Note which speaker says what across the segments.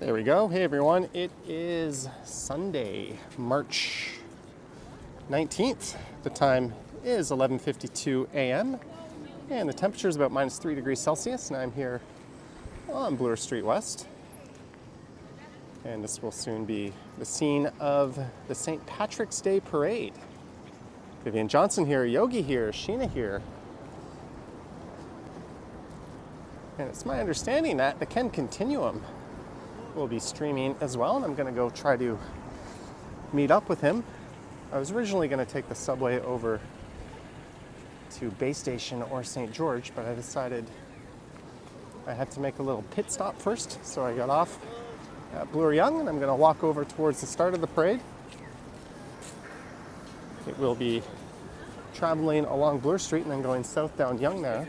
Speaker 1: There we go. Hey everyone, it is Sunday, March 19th. The time is 11:52 a.m. and the temperature is about minus 3 degrees Celsius, and I'm here on Bloor Street West. And this will soon be the scene of the St. Patrick's Day Parade. Vivian Johnson here, Yogi here, Sheena here. And it's my understanding that the Ken Continuum will be streaming as well, and I'm going to go try to meet up with him. I was originally going to take the subway over to Bay Station or St. George, but I decided I had to make a little pit stop first, so I got off at Bloor Yonge, and I'm going to walk over towards the start of the parade. It will be traveling along Bloor Street and then going south down Yonge there.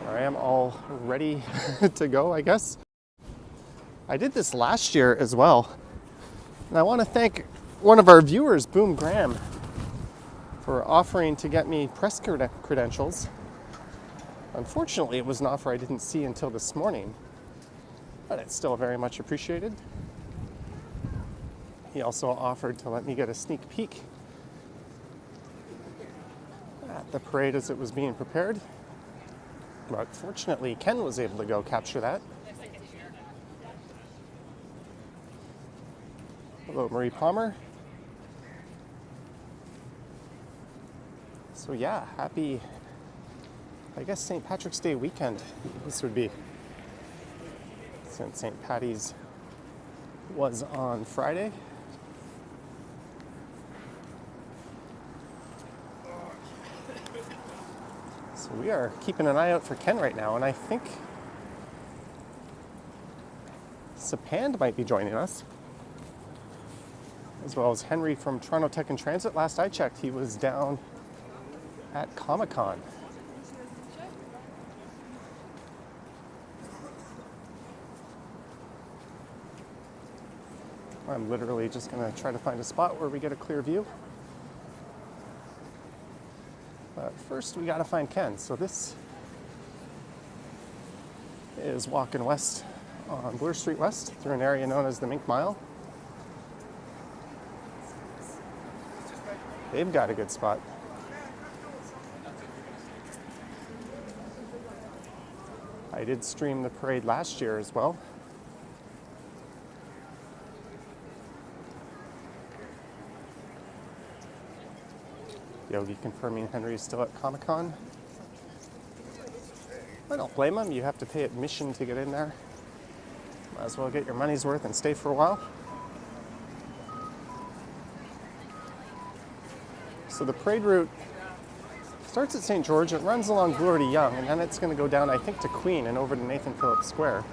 Speaker 1: I am all ready to go, I guess. I did this last year as well, and I want to thank one of our viewers, Boom Graham, for offering to get me press credentials. Unfortunately, it was an offer I didn't see until this morning, but it's still very much appreciated. He also offered to let me get a sneak peek at the parade as it was being prepared. But fortunately, Ken was able to go capture that. Hello, Marie Palmer. So yeah, happy, I guess, St. Patrick's Day weekend this would be, since St. Patty's was on Friday. So we are keeping an eye out for Ken right now, and I think Sapand might be joining us, as well as Henry from Toronto Tech and Transit. Last I checked, he was down at Comic-Con. I'm literally just going to try to find a spot where we get a clear view. But first, we got to find Ken. So this is walking west on Bloor Street West through an area known as the Mink Mile. They've got a good spot. I did stream the parade last year as well. Yogi confirming Henry's still at Comic-Con. I don't blame him. You have to pay admission to get in there. Might as well get your money's worth and stay for a while. So the parade route starts at St. George, it runs along Bloor to Yonge, and then it's going to go down, I think, to Queen and over to Nathan Phillips Square.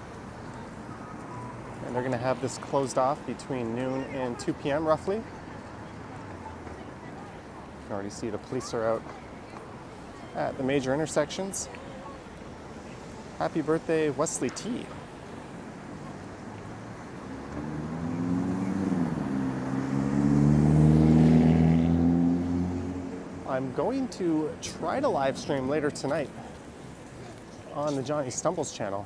Speaker 1: And they're going to have this closed off between noon and 2 p.m. roughly. You can already see the police are out at the major intersections. Happy birthday, Wesley T. I'm going to try to live stream later tonight on the Johnny Stumbles channel.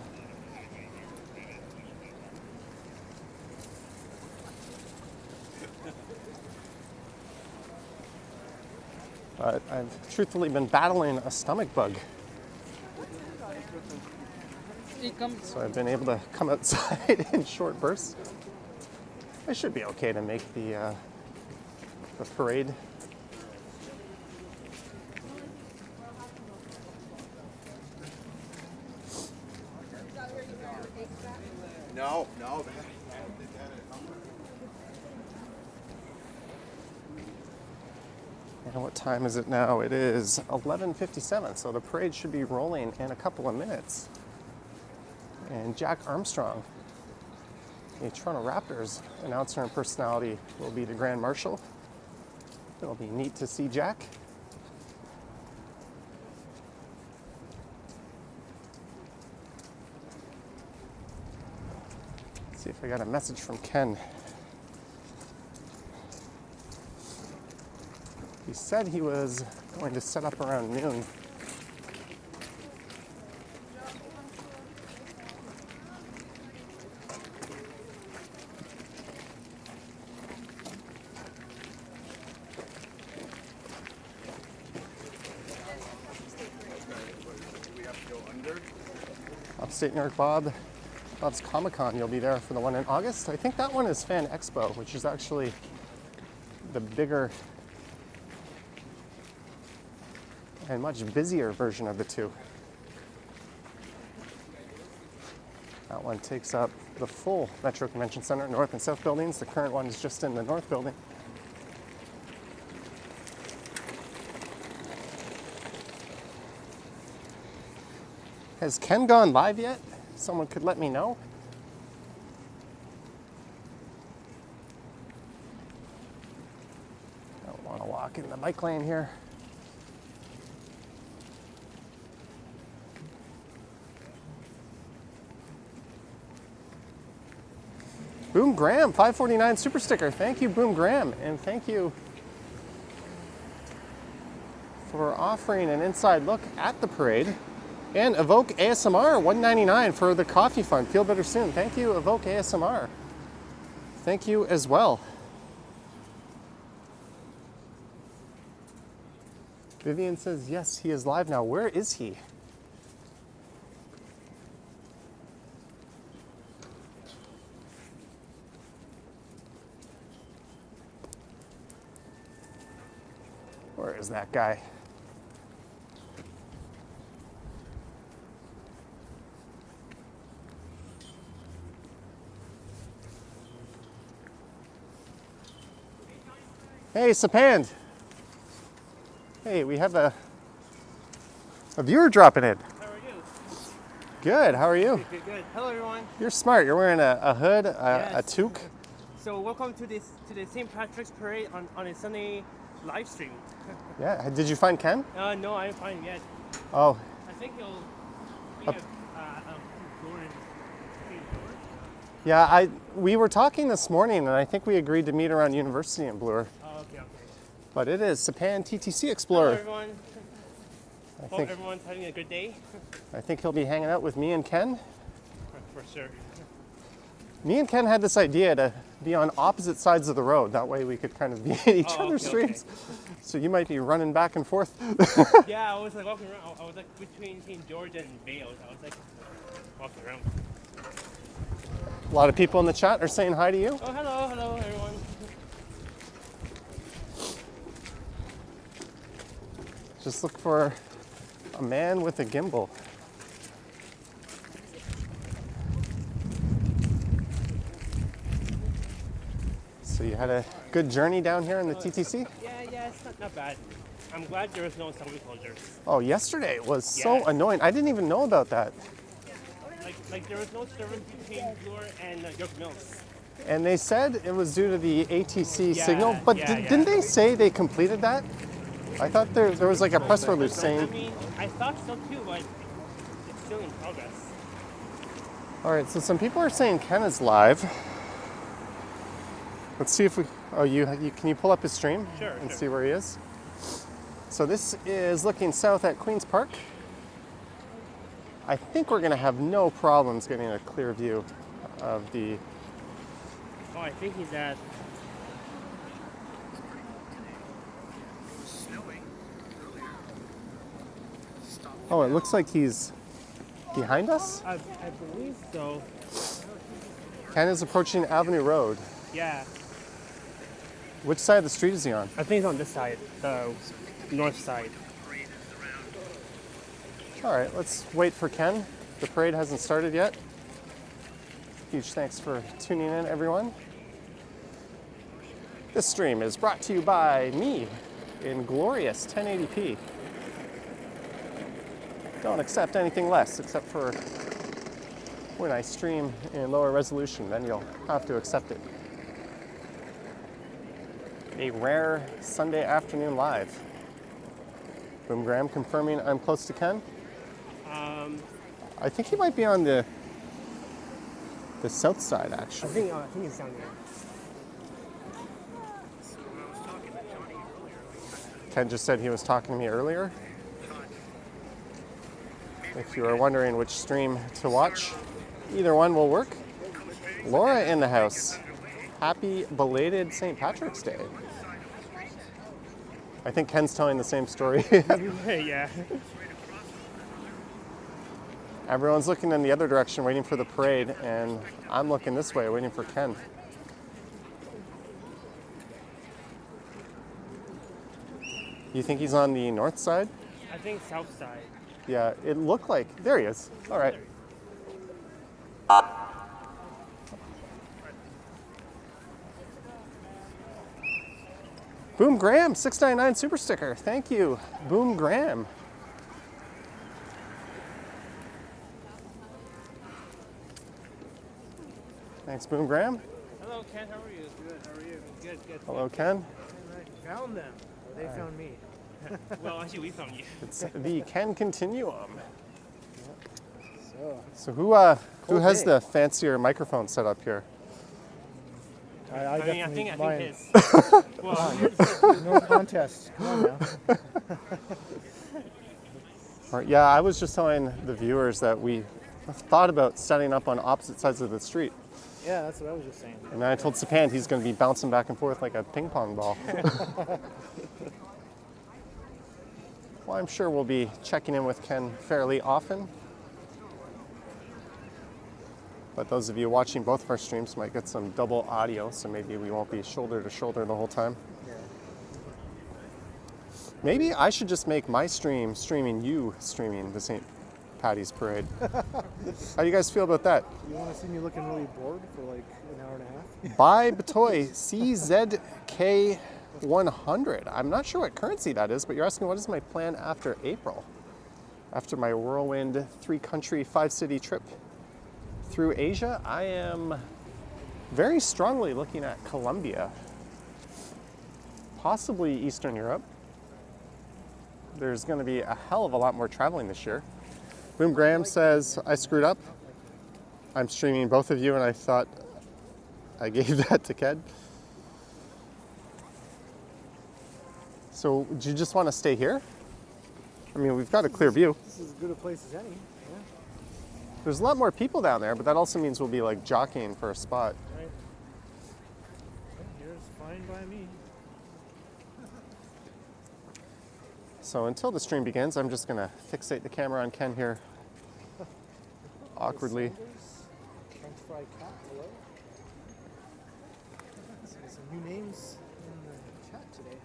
Speaker 1: But I've truthfully been battling a stomach bug. So I've been able to come outside in short bursts. I should be okay to make the parade.
Speaker 2: No.
Speaker 1: And what time is it now? It is 11:57, so the parade should be rolling in a couple of minutes. And Jack Armstrong, a Toronto Raptors announcer and personality, will be the Grand Marshal. It'll be neat to see Jack. Let's see if I got a message from Ken. He said he was going to set up around noon. Upstate New York Bob's Comic-Con. You'll be there for the one in August. I think that one is Fan Expo, which is actually the bigger and much busier version of the two. That one takes up the full Metro Convention Center, North and South buildings. The current one is just in the North building. Has Ken gone live yet? Someone could let me know. Don't want to walk in the bike lane here. Boom Graham, 549 super sticker. Thank you, Boom Graham, and thank you for offering an inside look at the parade. And Evoke ASMR, $1.99 for the coffee fund. Feel better soon. Thank you, Evoke ASMR. Thank you as well. Vivian says, yes, he is live now. Where is he? Where is that guy? Hey, Sapand. Hey, we have a viewer dropping in.
Speaker 3: How are you?
Speaker 1: Good, how are you?
Speaker 3: Good, good. Hello, everyone.
Speaker 1: You're smart. You're wearing a hood, a
Speaker 3: Yes.
Speaker 1: toque.
Speaker 3: So welcome to the St. Patrick's Parade on a Sunday live stream.
Speaker 1: Yeah, did you find Ken?
Speaker 3: No, I haven't found him yet.
Speaker 1: Oh,
Speaker 3: I think he'll be
Speaker 1: Up.
Speaker 3: Jordan.
Speaker 1: yeah, we were talking this morning, and I think we agreed to meet around University in Bloor.
Speaker 3: Oh, okay.
Speaker 1: But it is Sapan TTC
Speaker 3: Hello,
Speaker 1: Explorer.
Speaker 3: everyone.
Speaker 1: I
Speaker 3: Hope
Speaker 1: think
Speaker 3: everyone's having a good day.
Speaker 1: he'll be hanging out with me and Ken.
Speaker 3: For sure.
Speaker 1: Me and Ken had this idea to be on opposite sides of the road. That way we could kind of be in each
Speaker 3: Oh,
Speaker 1: other's
Speaker 3: okay, okay.
Speaker 1: streams. So you might be running back and forth.
Speaker 3: Yeah, I was like walking around. I was like between St. George and Vale. I was like walking around.
Speaker 1: A lot of people in the chat are saying hi to you.
Speaker 3: Oh, hello, everyone.
Speaker 1: Just look for a man with a gimbal. So you had a good journey down here in the TTC?
Speaker 3: Yeah, it's not bad. I'm glad there was no subway closures.
Speaker 1: Oh, yesterday was so
Speaker 3: Yeah.
Speaker 1: annoying. I didn't even know about that.
Speaker 3: Like there was no service between Bloor and York Mills.
Speaker 1: And they said it was due to the ATC
Speaker 3: Yeah,
Speaker 1: signal, but
Speaker 3: yeah.
Speaker 1: didn't they say they completed that? I thought there was like a press release
Speaker 3: I
Speaker 1: saying,
Speaker 3: mean, I thought so too, but it's still in progress.
Speaker 1: all right, so some people are saying Ken is live. Let's see if we, can you pull up his stream?
Speaker 3: Sure,
Speaker 1: And
Speaker 3: sure.
Speaker 1: see where he is? So this is looking south at Queen's Park. I think we're gonna have no problems getting a clear view of the,
Speaker 3: Oh, I think he's at.
Speaker 1: oh, it looks like he's behind us?
Speaker 3: I believe so.
Speaker 1: Ken is approaching Avenue Road.
Speaker 3: Yeah,
Speaker 1: Which side of the street is he on?
Speaker 3: I think it's on this side, the north side.
Speaker 1: All right, let's wait for Ken. The parade hasn't started yet. Huge thanks for tuning in, everyone. This stream is brought to you by me in glorious 1080p. Don't accept anything less except for when I stream in lower resolution, then you'll have to accept it. A rare Sunday afternoon live. Boom Graham confirming I'm close to Ken. I think he might be on the south side,
Speaker 3: I
Speaker 1: actually.
Speaker 3: think he's down there.
Speaker 1: Ken just said he was talking to me earlier. If you are wondering which stream to watch, either one will work. Laura in the house. Happy belated St. Patrick's Day. I think Ken's telling the same story.
Speaker 3: Yeah.
Speaker 1: Everyone's looking in the other direction waiting for the parade, and I'm looking this way waiting for Ken. You think he's on the north side?
Speaker 3: I think south side.
Speaker 1: Yeah, it looked like. There he is. All right. Boom Graham, 699 super sticker. Thank you, Boom Graham. Thanks, Boom Graham.
Speaker 3: Hello, Ken. How are you? Good. How are you? Good.
Speaker 1: Hello, Ken.
Speaker 4: Found them. Or they found me.
Speaker 3: Well, actually, we found you.
Speaker 1: It's the Ken Continuum.
Speaker 4: So,
Speaker 1: So who has
Speaker 4: day.
Speaker 1: the fancier microphone set up here?
Speaker 4: I definitely
Speaker 3: I think
Speaker 4: mine.
Speaker 3: his. Well,
Speaker 4: No contest. Come on now.
Speaker 1: All right, yeah, I was just telling the viewers that we thought about setting up on opposite sides of the street.
Speaker 4: Yeah, that's what I was just saying.
Speaker 1: And then I told Sapand he's going to be bouncing back and forth like a ping pong ball. Well, I'm sure we'll be checking in with Ken fairly often. But those of you watching both of our streams might get some double audio, so maybe we won't be shoulder to shoulder the whole time.
Speaker 4: Yeah.
Speaker 1: Maybe I should just make my stream streaming you streaming the St. Patty's Parade. How do you guys feel about that?
Speaker 4: You want to see me looking really bored for like an hour and a half?
Speaker 1: Buy Batoy CZK100. I'm not sure what currency that is, but you're asking what is my plan after April? After my whirlwind 3-country, 5-city trip through Asia, I am very strongly looking at Colombia, possibly Eastern Europe. There's going to be a hell of a lot more traveling this year. Boom Graham says, I screwed up. I'm streaming both of you, and I thought I gave that to Ked. So, do you just want to stay here? I mean, we've got a clear view.
Speaker 4: This is as good a place as any. Yeah.
Speaker 1: There's a lot more people down there, but that also means we'll be like jockeying for a spot.
Speaker 4: Right. Here's fine by me.
Speaker 1: So until the stream begins, I'm just gonna fixate the camera on Ken here awkwardly.
Speaker 4: French fry cat, hello. Some new names in the chat today.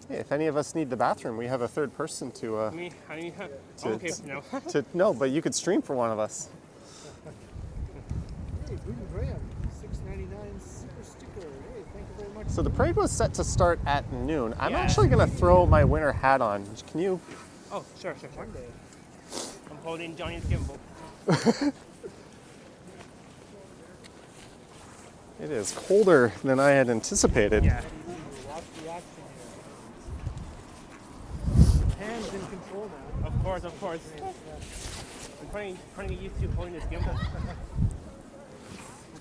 Speaker 1: Hey, if any of us need the bathroom, we have a third person to
Speaker 3: I okay now.
Speaker 1: no, but you could stream for one of us.
Speaker 4: Hey, Boom Graham, $6.99 super sticker. Hey, thank you very much.
Speaker 1: So the parade was set to start at noon. I'm
Speaker 3: Yeah.
Speaker 1: actually gonna throw my winter hat on. Can you?
Speaker 3: Oh, sure.
Speaker 4: Monday.
Speaker 3: I'm holding Johnny's gimbal.
Speaker 1: It is colder than I had anticipated.
Speaker 3: Yeah.
Speaker 4: Watch the action here. Hands in control now.
Speaker 3: Of course. I'm trying to get used to holding this gimbal. I'm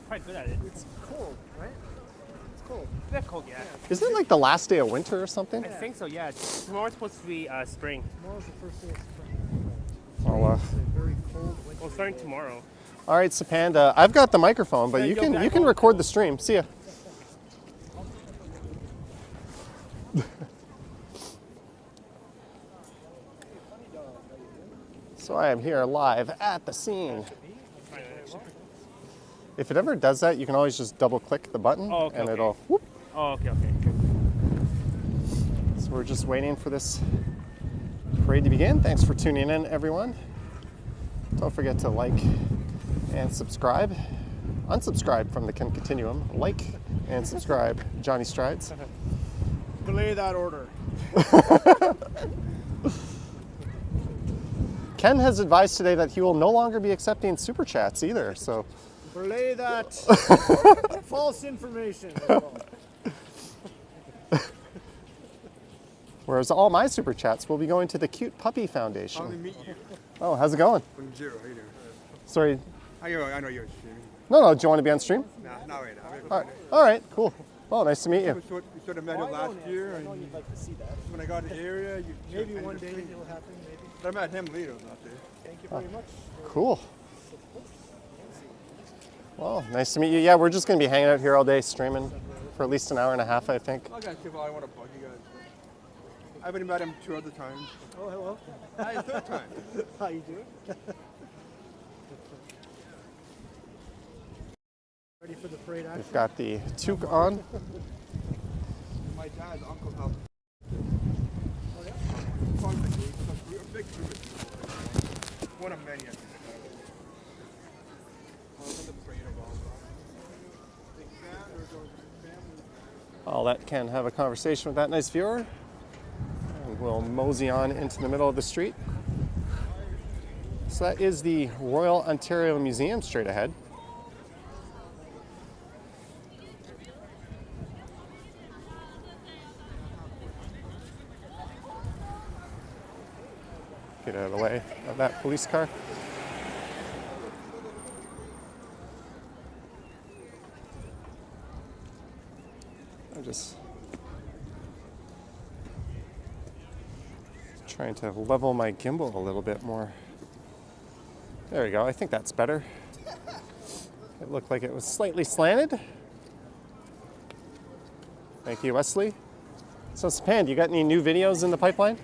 Speaker 3: quite good at it.
Speaker 4: It's cold, right? It's cold.
Speaker 3: It's a bit cold, yeah.
Speaker 1: Isn't it like the last day of winter or something?
Speaker 3: I think so, yeah. Tomorrow's supposed to be spring.
Speaker 4: Tomorrow's the first day of spring.
Speaker 1: Well,
Speaker 4: It's a very cold winter.
Speaker 3: Well, starting tomorrow.
Speaker 1: all right, Sapanda. I've got the microphone, but
Speaker 3: Yeah,
Speaker 1: you
Speaker 3: go
Speaker 1: can
Speaker 3: back
Speaker 1: you
Speaker 3: on.
Speaker 1: record the stream. See ya. So I am here live at the scene. If it ever does that, you can always just double click the button
Speaker 3: Oh, okay,
Speaker 1: and
Speaker 3: okay.
Speaker 1: it'll whoop.
Speaker 3: Oh, okay.
Speaker 1: So we're just waiting for this parade to begin. Thanks for tuning in, everyone. Don't forget to like and subscribe. Unsubscribe from the Ken Continuum. Like and subscribe. Johnny Strides.
Speaker 4: Belay that order.
Speaker 1: Ken has advised today that he will no longer be accepting super chats either. So
Speaker 4: Belay that false information.
Speaker 1: whereas all my super chats will be going to the Cute Puppy Foundation.
Speaker 2: How to meet you?
Speaker 1: Oh, how's it going?
Speaker 2: From zero. How you doing?
Speaker 1: Sorry.
Speaker 2: I know you're streaming.
Speaker 1: No, do you want to be on stream?
Speaker 2: Nah, not right now.
Speaker 1: All right, cool. Oh, nice to meet you.
Speaker 2: We sort of met him last year,
Speaker 4: I know
Speaker 2: and
Speaker 4: you'd like to see that.
Speaker 2: when I got to the area,
Speaker 4: Maybe one day it'll happen, maybe.
Speaker 2: But I met him later out there.
Speaker 4: Thank you very much.
Speaker 1: Cool. Well, nice to meet you. Yeah, we're just going to be hanging out here all day streaming for at least an hour and a half, I think.
Speaker 2: I got to I want to bug you guys. I've only met him 2 other times.
Speaker 4: Oh, hello.
Speaker 2: Hi, 3rd time.
Speaker 4: How you doing? Ready for the parade action?
Speaker 1: We've got the toque on.
Speaker 2: My dad's uncle helped.
Speaker 4: Oh, yeah?
Speaker 2: A big group of people. One of many, I think. I was in the parade of all. Big fan or goes with family?
Speaker 1: I'll let Ken have a conversation with that nice viewer. And we'll mosey on into the middle of the street. So that is the Royal Ontario Museum straight ahead. Get out of the way of that police car. I'm just trying to level my gimbal a little bit more. There we go. I think that's better. It looked like it was slightly slanted. Thank you, Wesley. So, Sapan, you got any new videos in the pipeline?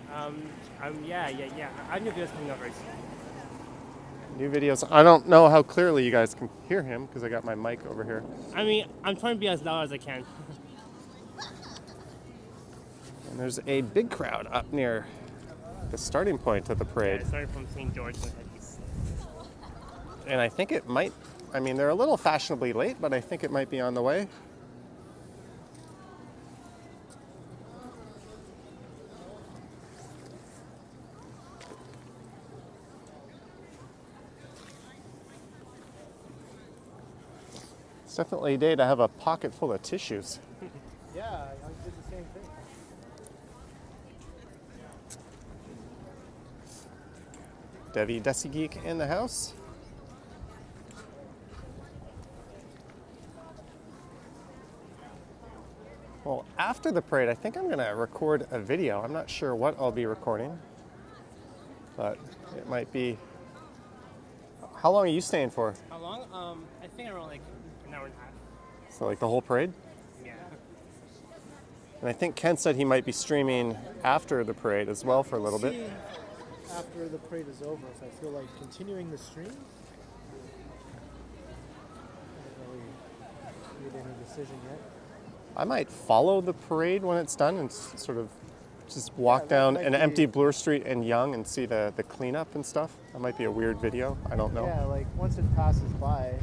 Speaker 3: Yeah. I knew this coming up very soon.
Speaker 1: New videos. I don't know how clearly you guys can hear him because I got my mic over here.
Speaker 3: I mean, I'm trying to be as loud as I can.
Speaker 1: And there's a big crowd up near the starting point of the parade.
Speaker 3: Yeah, starting from St. George and head east.
Speaker 1: And I think it might, I mean, they're a little fashionably late, but I think it might be on the way. It's definitely a day to have a pocket full of tissues.
Speaker 4: Yeah, I did the same thing.
Speaker 1: Devi Desi Geek in the house. Well, after the parade, I think I'm going to record a video. I'm not sure what I'll be recording, but it might be. How long are you staying for?
Speaker 3: How long? I think around like an hour and a half.
Speaker 1: So, like the whole parade?
Speaker 3: Yeah.
Speaker 1: And I think Ken said he might be streaming after the parade as well for a little bit.
Speaker 4: See, after the parade is over, if I feel like continuing the stream, I haven't really made any decision yet.
Speaker 1: I might follow the parade when it's done and sort of just walk
Speaker 4: that
Speaker 1: down
Speaker 4: might
Speaker 1: an
Speaker 4: be-
Speaker 1: empty Bloor Street and Yonge and see the cleanup and stuff. That might be a weird video. I don't know.
Speaker 4: Yeah, like once it passes by,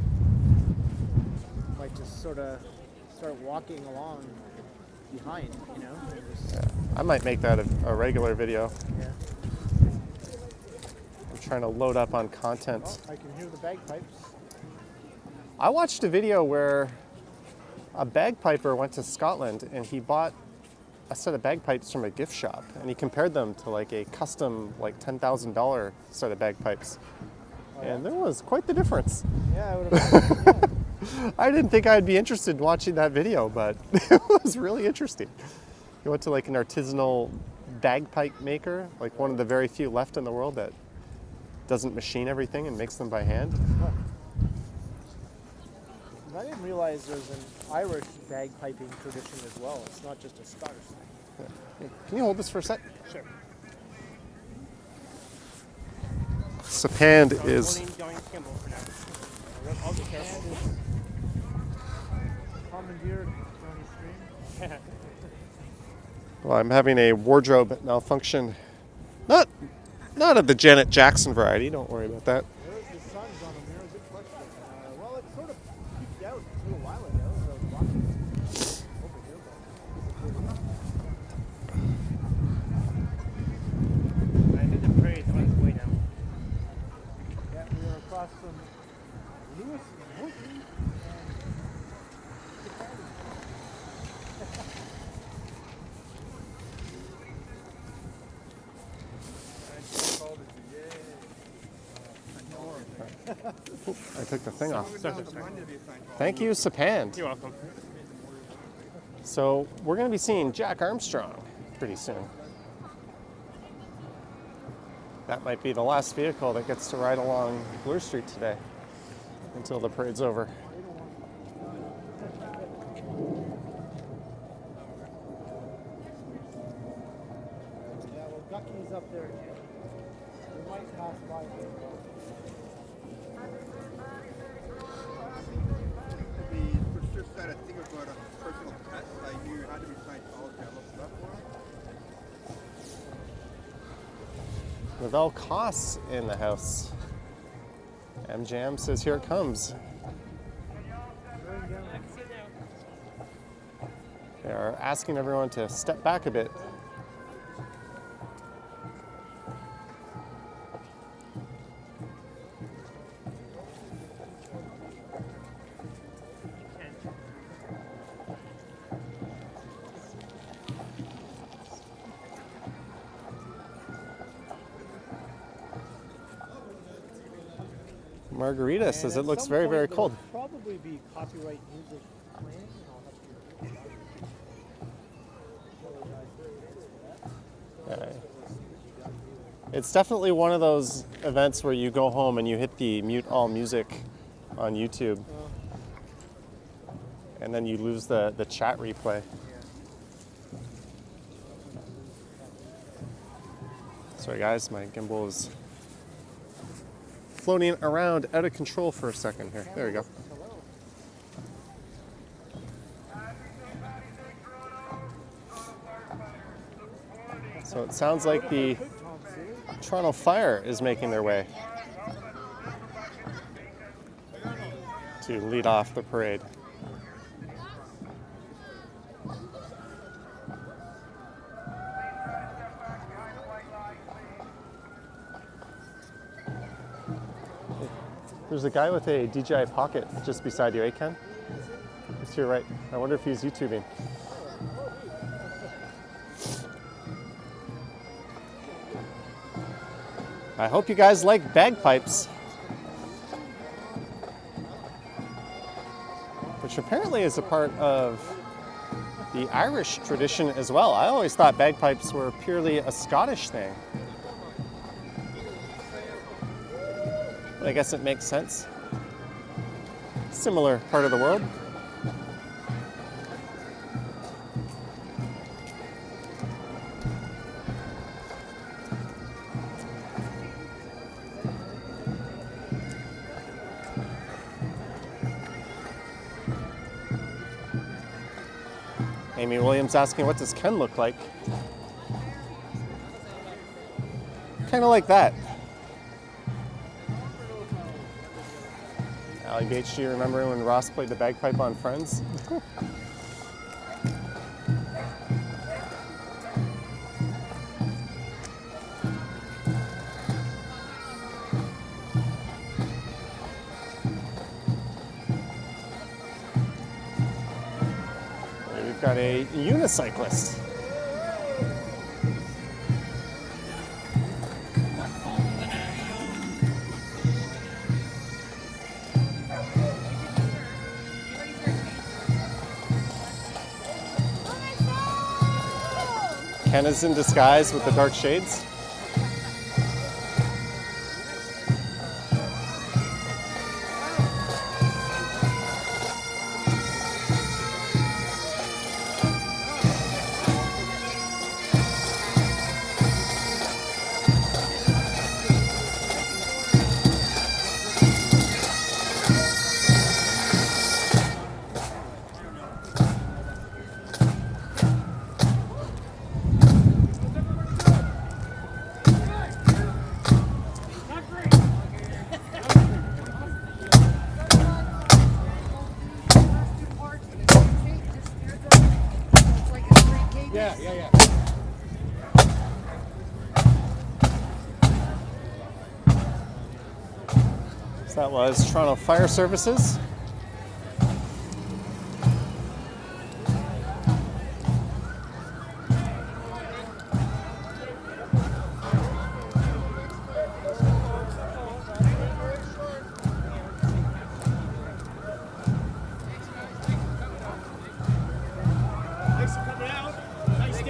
Speaker 4: I might just sort of start walking along behind, you know? And just,
Speaker 1: I might make that a regular video.
Speaker 4: yeah.
Speaker 1: I'm trying to load up on content.
Speaker 4: Oh, I can hear the bagpipes.
Speaker 1: I watched a video where a bagpiper went to Scotland and he bought a set of bagpipes from a gift shop and he compared them to like a custom like $10,000 set of bagpipes. And there was quite the difference.
Speaker 4: Yeah, I would have. Yeah.
Speaker 1: I didn't think I'd be interested in watching that video, but it was really interesting. He went to like an artisanal bagpipe maker, like one of the very few left in the world that doesn't machine everything and makes them by hand.
Speaker 4: I didn't realize there's an Irish bagpiping tradition as well. It's not just a Scottish thing.
Speaker 1: Can you hold this for a sec?
Speaker 3: Sure.
Speaker 1: Sapand
Speaker 3: So
Speaker 1: is
Speaker 3: I'm holding Johnny Kimball for now. I'll be careful.
Speaker 4: Commandeered Johnny Stream.
Speaker 1: well, I'm having a wardrobe malfunction. Not of the Janet Jackson variety. Don't worry about that.
Speaker 4: Where's the sun's on them there? Good question. Well, it sort of peeked out a little while ago as I was walking over here, but
Speaker 3: I think the parade is on its way now.
Speaker 4: yeah, we are across from Lewis Wooten and
Speaker 1: I took the thing off.
Speaker 3: Sorry.
Speaker 1: Thank you, Sapand.
Speaker 3: You're welcome.
Speaker 1: So we're going to be seeing Jack Armstrong pretty soon. That might be the last vehicle that gets to ride along Bloor Street today until the parade's over.
Speaker 4: Yeah, well, Gucky's up there. We might pass by him.
Speaker 2: It's just that thing about a personal pet. Like you had to be Scientology. I looked it up for it.
Speaker 1: Lavelle Koss in the house. MJM says here it comes. They are asking everyone to step back a bit. Margarita says it looks very, very cold.
Speaker 4: Probably be copyright music playing. And I'll have to
Speaker 1: It's definitely one of those events where you go home and you hit the mute all music on YouTube. And then you lose the chat replay. Sorry guys, my gimbal is floating around out of control for a second here. There we go. So it sounds like the Toronto Fire is making their way to lead off the parade. There's a guy with a DJI Pocket just beside you, eh, Ken? It's to your right. I wonder if he's YouTubing. I hope you guys like bagpipes, which apparently is a part of the Irish tradition as well. I always thought bagpipes were purely a Scottish thing. But I guess it makes sense. Similar part of the world. Amy Williams asking, what does Ken look like? Kind of like that. Ali Bates, do you remember when Ross played the bagpipe on Friends? We've got a unicyclist. Ken is in disguise with the dark shades. So that was Toronto Fire Services.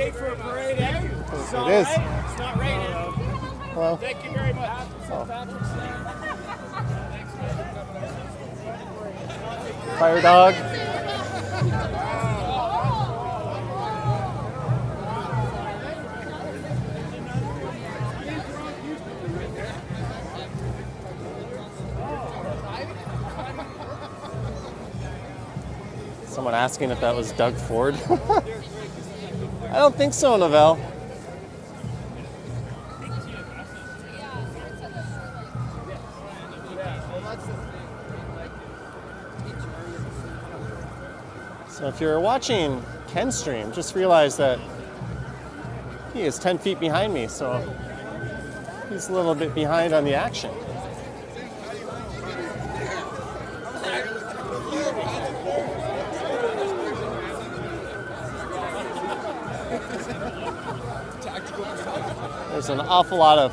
Speaker 5: day for a parade, eh? It's all
Speaker 1: It is.
Speaker 5: right. It's not raining.
Speaker 1: Hello.
Speaker 5: Thank you very much.
Speaker 1: Fire dog. Someone asking if that was Doug Ford. I don't think so, Novell. So if you're watching Ken's stream, just realize that he is 10 feet behind me, so he's a little bit behind on the action. There's an awful lot of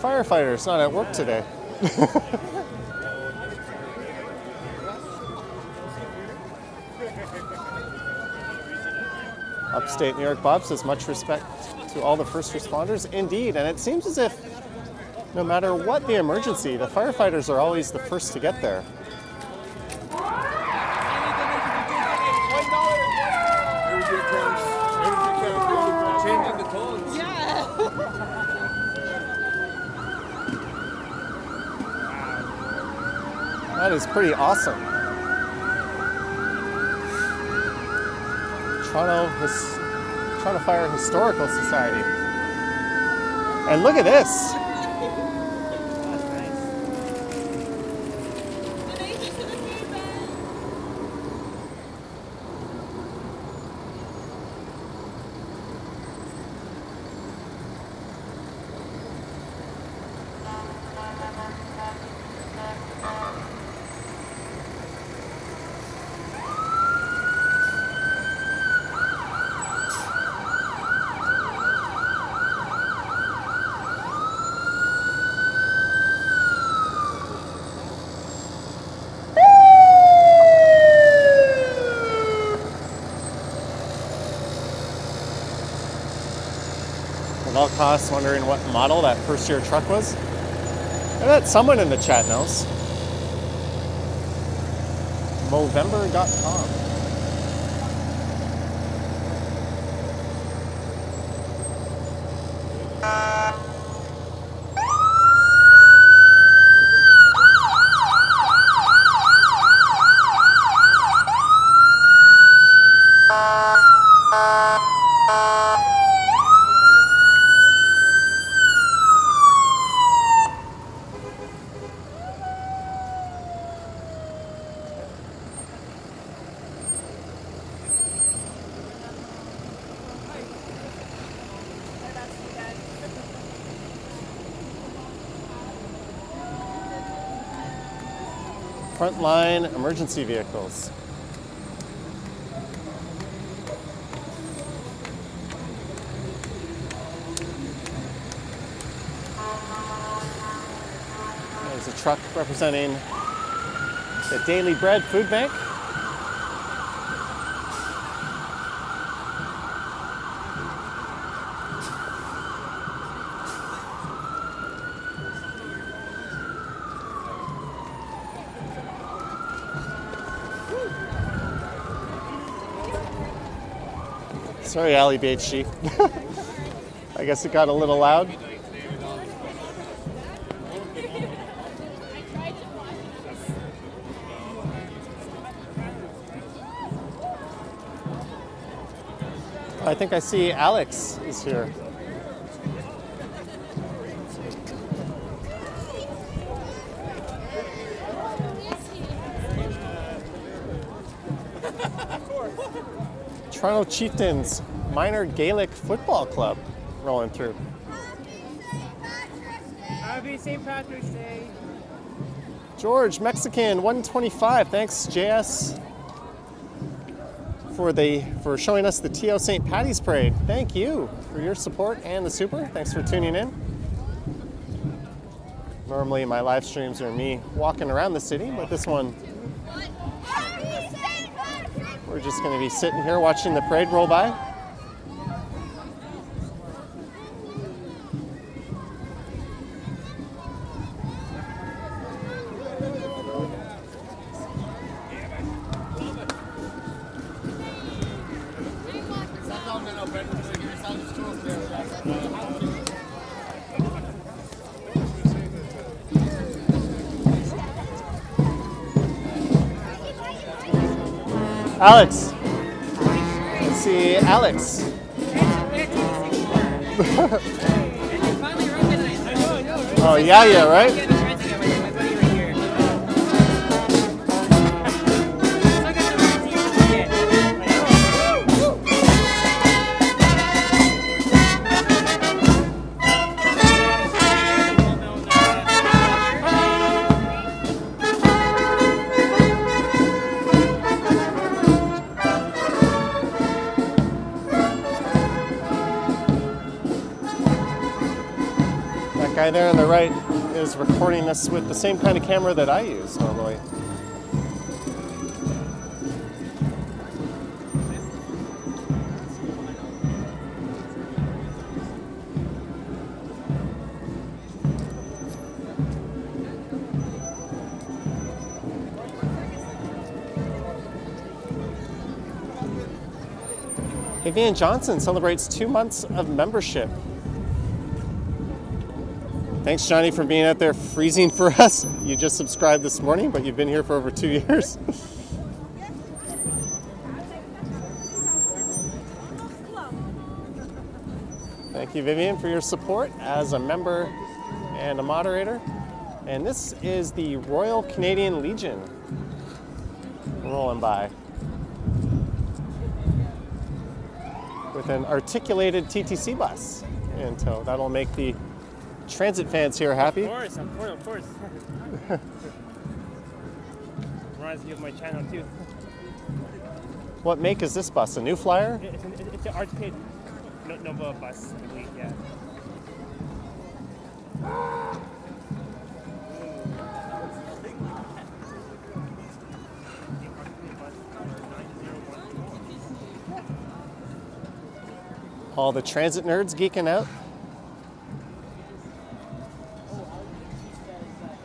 Speaker 1: firefighters not at work today. Upstate New York Bob says much respect to all the first responders. Indeed, and it seems as if no matter what the emergency, the firefighters are always the first to get there.
Speaker 5: Changing the tones.
Speaker 1: That is pretty awesome. Toronto Fire Historical Society. And look at this. At all costs, wondering what model that first year truck was. I bet someone in the chat knows. Movember.com. Frontline emergency vehicles. There's a truck representing the Daily Bread Food Bank. Sorry, Allie BHG. I guess it got a little loud. I think I see Alex is here. Toronto Chieftains Minor Gaelic Football Club rolling through.
Speaker 5: Happy St. Patrick's Day.
Speaker 1: George, Mexican, 125. Thanks, JS, for showing us the TO St. Patty's Parade. Thank you for your support and the super. Thanks for tuning in. Normally my live streams are me walking around the city, but this one we're just going to be sitting here watching the parade roll by. Alex. Let's see, Alex. Oh, yeah, right? That guy there on the right is recording this with the same kind of camera that I use normally. Vivian Johnson celebrates 2 months of membership. Thanks, Johnny, for being out there freezing for us. You just subscribed this morning, but you've been here for over 2 years. Thank you, Vivian, for your support as a member and a moderator. And this is the Royal Canadian Legion rolling by with an articulated TTC bus in tow. That'll make the transit fans here happy.
Speaker 3: Of course. Reminds me of my channel too.
Speaker 1: What make is this bus? A new flyer?
Speaker 3: It's an arcade Nova bus, I believe, yeah.
Speaker 1: All the transit nerds geeking out.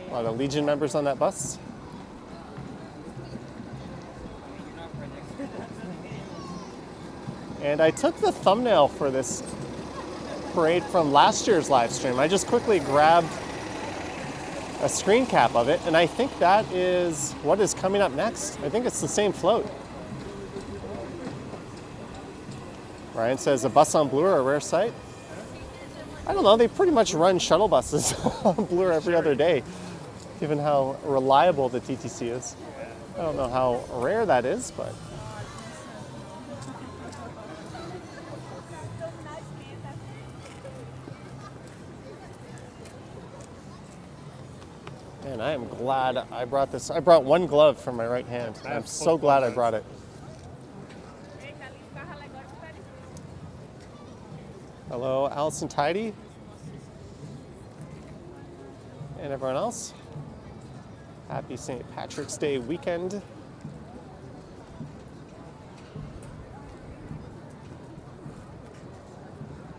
Speaker 1: A lot of Legion members on that bus. And I took the thumbnail for this parade from last year's live stream. I just quickly grabbed a screen cap of it, and I think that is what is coming up next. I think it's the same float. Ryan says a bus on Bloor, a rare sight. I don't know, they pretty much run shuttle buses on Bloor every other day, given how reliable the TTC is. I don't know how rare that is, but. And I am glad I brought this. I brought one glove for my right hand. I'm so glad I brought it. Hello, Allison Tidy. And everyone else. Happy St. Patrick's Day weekend.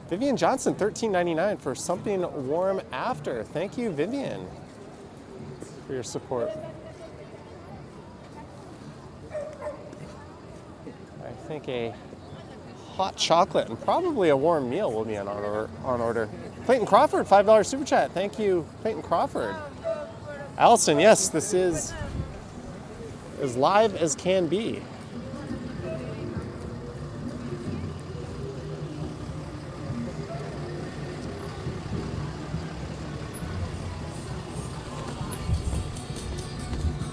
Speaker 1: Vivian Johnson, $13.99 for something warm after. Thank you, Vivian, for your support. I think a hot chocolate and probably a warm meal will be on order. Clayton Crawford, $5 super chat. Thank you, Clayton Crawford. Allison, yes, this is as live as can be.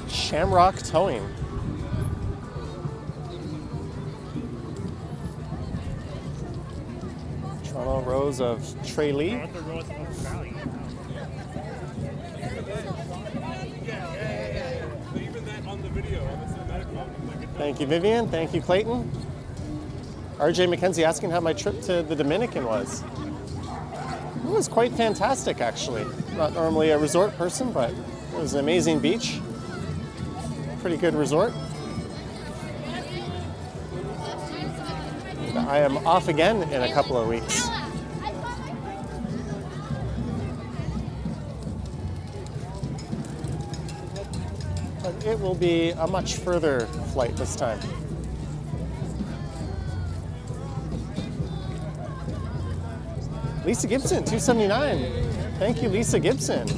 Speaker 1: Shamrock Towing. Toronto Rose of Trey Lee. Thank you, Vivian. Thank you, Clayton. RJ McKenzie asking how my trip to the Dominican was. It was quite fantastic, actually. Not normally a resort person, but it was an amazing beach. Pretty good resort. I am off again in a couple of weeks. But it will be a much further flight this time. Lisa Gibson, $2.79. Thank you, Lisa Gibson.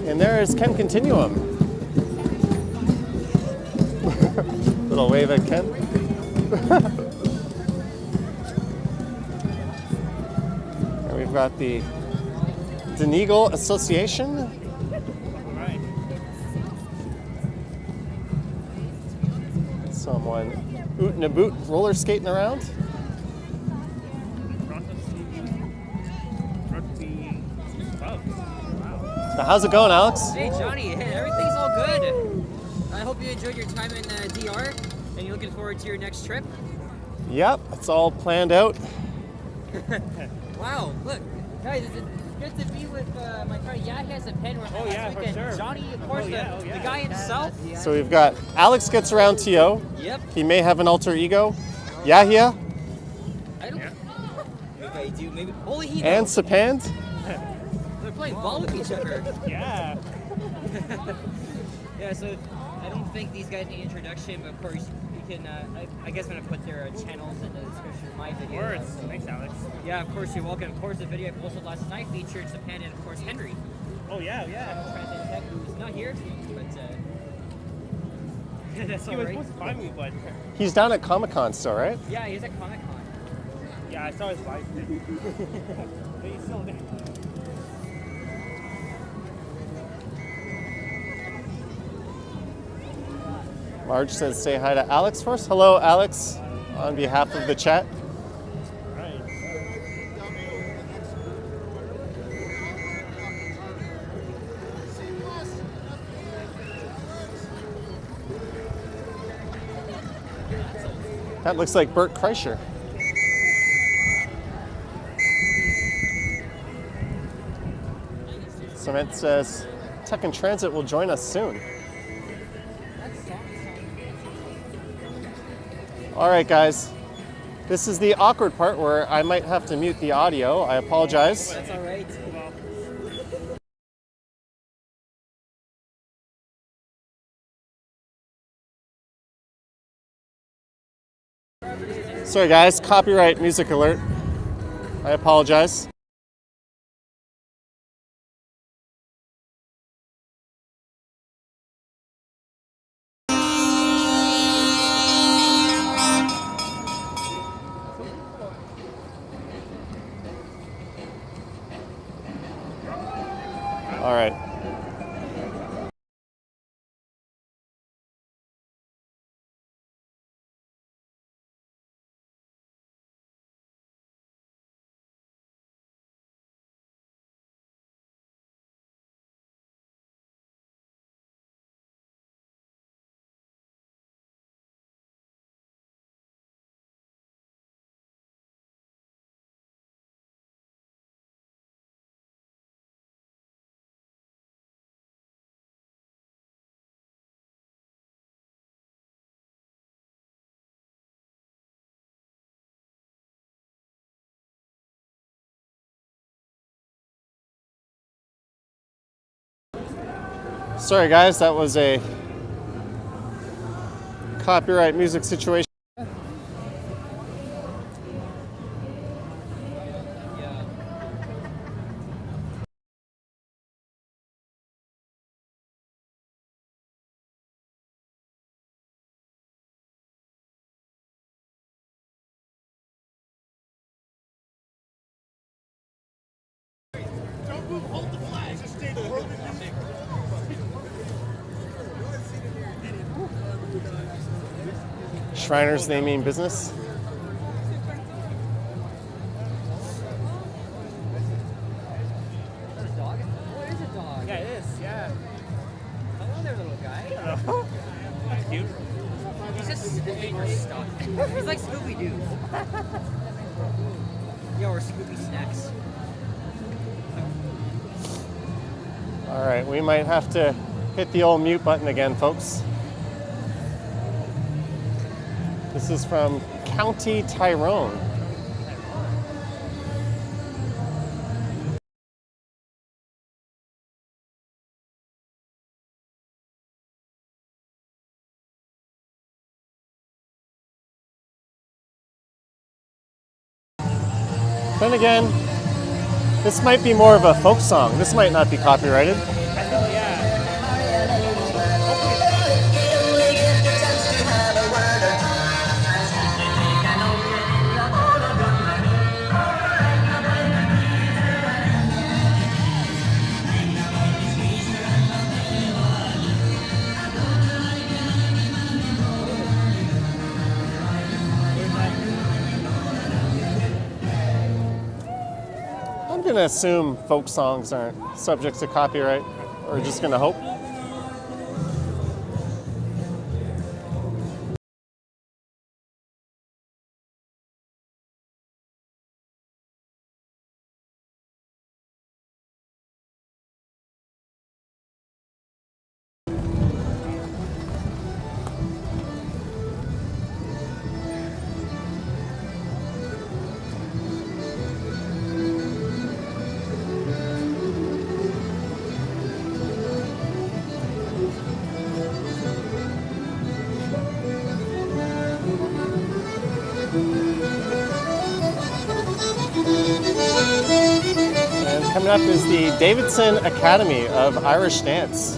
Speaker 1: And there is Ken Continuum. Little wave at Ken. And we've got the Deneagle Association.
Speaker 3: Alright.
Speaker 1: Someone oot and a boot roller skating around.
Speaker 3: Rugby club. Wow.
Speaker 1: So how's it going, Alex?
Speaker 6: Hey Johnny, hey, everything's all good. I hope you enjoyed your time in DR and you're looking forward to your next trip.
Speaker 1: Yep, it's all planned out.
Speaker 6: Wow, look, guys, it's good to be with my friend Yahya and Penn.
Speaker 3: Oh, yeah, for sure.
Speaker 6: Johnny, of course,
Speaker 3: Oh, yeah,
Speaker 6: the
Speaker 3: yeah.
Speaker 6: guy himself.
Speaker 1: So we've got Alex gets around TO.
Speaker 6: Yep.
Speaker 1: He may have an alter ego. Yahya
Speaker 6: I don't. Maybe I do. Maybe. Holy he.
Speaker 1: and
Speaker 6: knows.
Speaker 1: Sapand.
Speaker 6: They're playing ball with each other.
Speaker 3: Yeah.
Speaker 6: Yeah. So I don't think these guys need introduction, but of course you can. I guess I'm gonna put their channels in the description of my video.
Speaker 3: Words.
Speaker 6: So-
Speaker 3: Thanks, Alex.
Speaker 6: Yeah, of course you're welcome. Of course, the video I posted last night featured Japan and of course Henry.
Speaker 3: Oh, yeah, yeah.
Speaker 6: Transit Tech, who's not here, but that's
Speaker 3: He
Speaker 6: all
Speaker 3: was
Speaker 6: right.
Speaker 3: supposed to find me, but
Speaker 1: He's down at Comic-Con still, right?
Speaker 6: Yeah, he's at Comic Con.
Speaker 3: yeah, I saw his live thing. But he's still there.
Speaker 1: Marge says say hi to Alex first. Hello, Alex, on behalf of the chat.
Speaker 3: Right.
Speaker 1: That looks like Bert Kreischer. Cement says Tech and Transit will join us soon. All right, guys. This is the awkward part where I might have to mute the audio. I apologize.
Speaker 6: That's all right.
Speaker 1: Sorry, guys. Copyright music alert. I apologize. All right. Sorry, guys. That was a copyright music situation. Shriners, they mean business.
Speaker 6: Is that a dog? Oh, it is a dog.
Speaker 3: Yeah, it is. Yeah.
Speaker 6: Hello there, little guy.
Speaker 3: That's cute.
Speaker 6: He's just sniffing your stuff. He's like Scooby Doo. Yeah, or Scooby Snacks.
Speaker 1: All right, we might have to hit the old mute button again, folks. This is from County Tyrone. Then again, this might be more of a folk song. This might not be copyrighted.
Speaker 3: I think, yeah.
Speaker 1: I'm gonna assume folk songs aren't subject to copyright. We're just gonna hope. And coming up is the Davidson Academy of Irish Dance.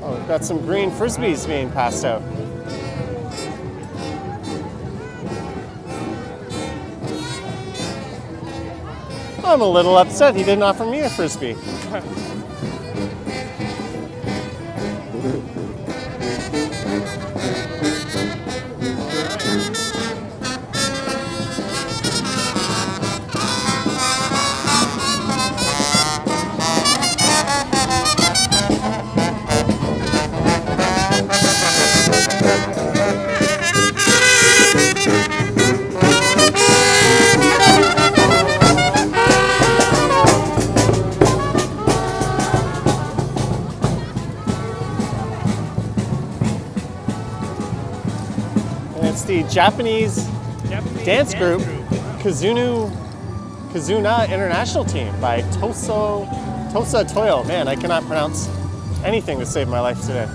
Speaker 1: Oh, we've got some green frisbees being passed out. I'm a little upset he didn't offer me a frisbee. It's the Japanese dance group Kazuna International Team by Tosa Toyo. Man, I cannot pronounce anything to save my life today.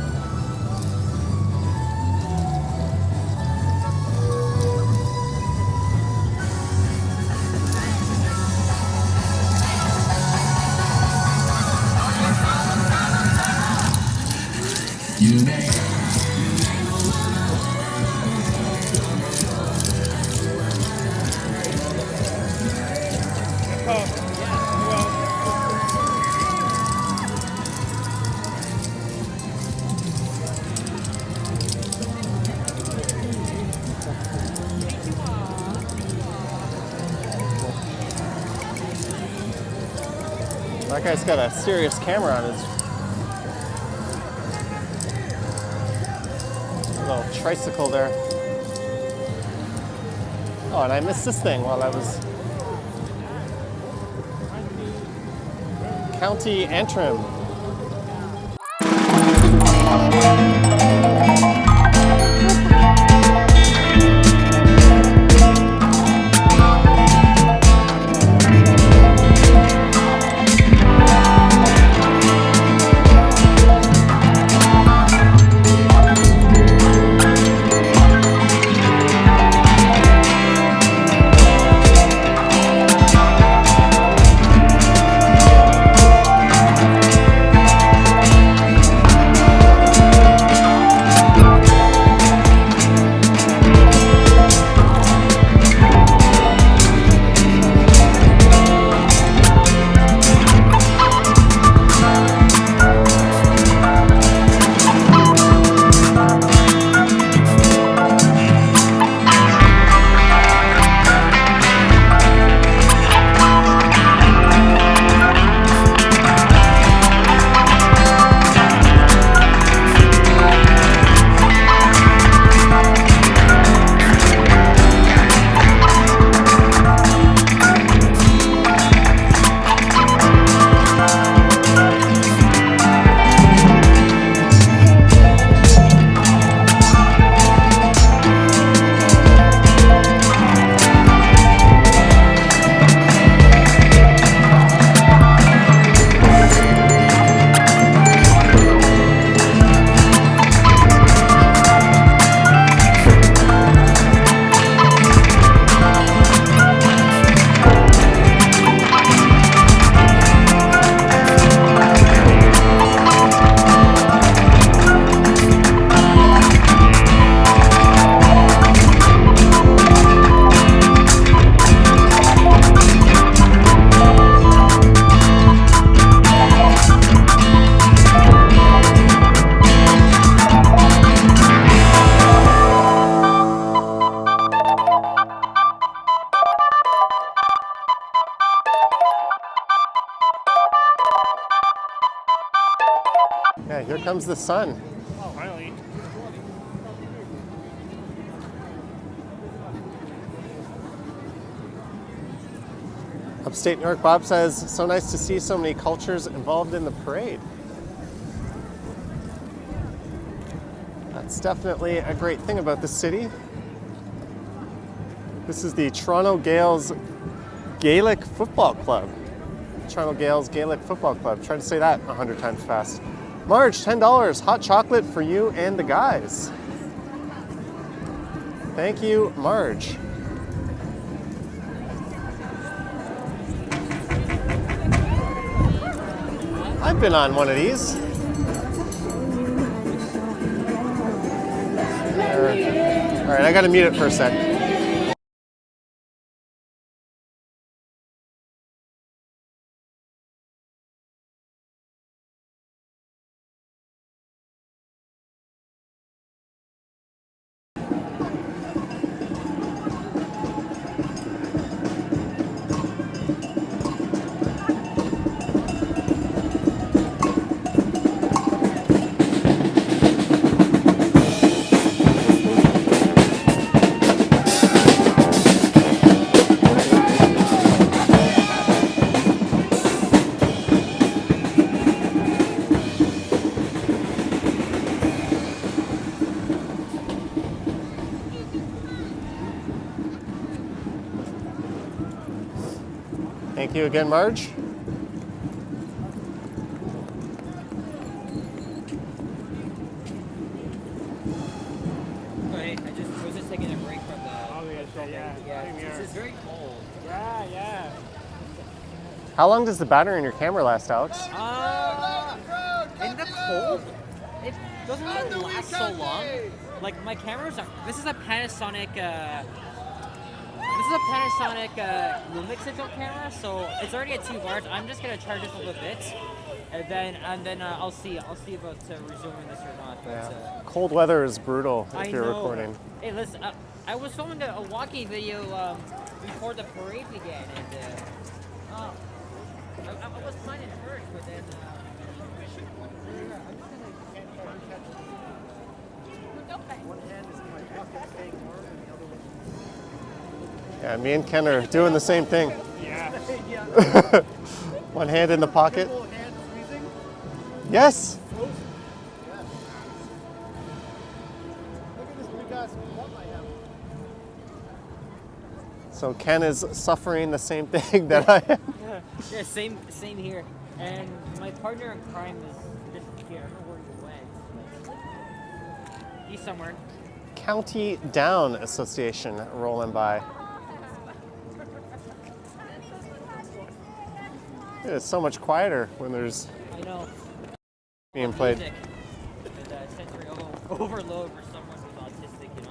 Speaker 1: That guy's got a serious camera on his little tricycle there. Oh, and I missed this thing while I was County Antrim. here comes the sun.
Speaker 3: Oh, finally.
Speaker 1: Upstate New York, Bob says, so nice to see so many cultures involved in the parade. That's definitely a great thing about the city. This is the Toronto Gales Gaelic Football Club. Toronto Gales Gaelic Football Club. Try to say that 100 times fast. Marge, $10, hot chocolate for you and the guys. Thank you, Marge. I've been on one of these. All right, I gotta mute it for a sec. Thank you again, Marge.
Speaker 6: Oh, hey, I was just taking a break from the.
Speaker 3: Oh, yeah.
Speaker 6: It's very cold.
Speaker 3: Yeah.
Speaker 1: How long does the battery in your camera last, Alex?
Speaker 6: In the cold, it doesn't even last so long. Like my cameras are. This is a Panasonic. Lumix digital camera, so it's already at 2 bars. I'm just gonna charge it a little bit, and then I'll see about resuming this or not. But,
Speaker 1: Yeah. Cold weather is brutal if
Speaker 6: I
Speaker 1: you're
Speaker 6: know.
Speaker 1: recording.
Speaker 6: Hey, listen, I was filming a walking video before the parade began, and I was planning first, but then.
Speaker 1: Yeah, me and Ken are doing the same thing.
Speaker 3: Yeah.
Speaker 1: One hand in the pocket. Yes.
Speaker 4: Look at this big ass plum I have.
Speaker 1: So Ken is suffering the same thing that I am.
Speaker 6: Yeah, same here. And my partner in crime is disappeared. I don't know where he went. He's somewhere.
Speaker 1: County Down Association rolling by. It is so much quieter when there's
Speaker 6: I know.
Speaker 1: being played.
Speaker 6: Music. And, sensory overload for someone who's autistic, you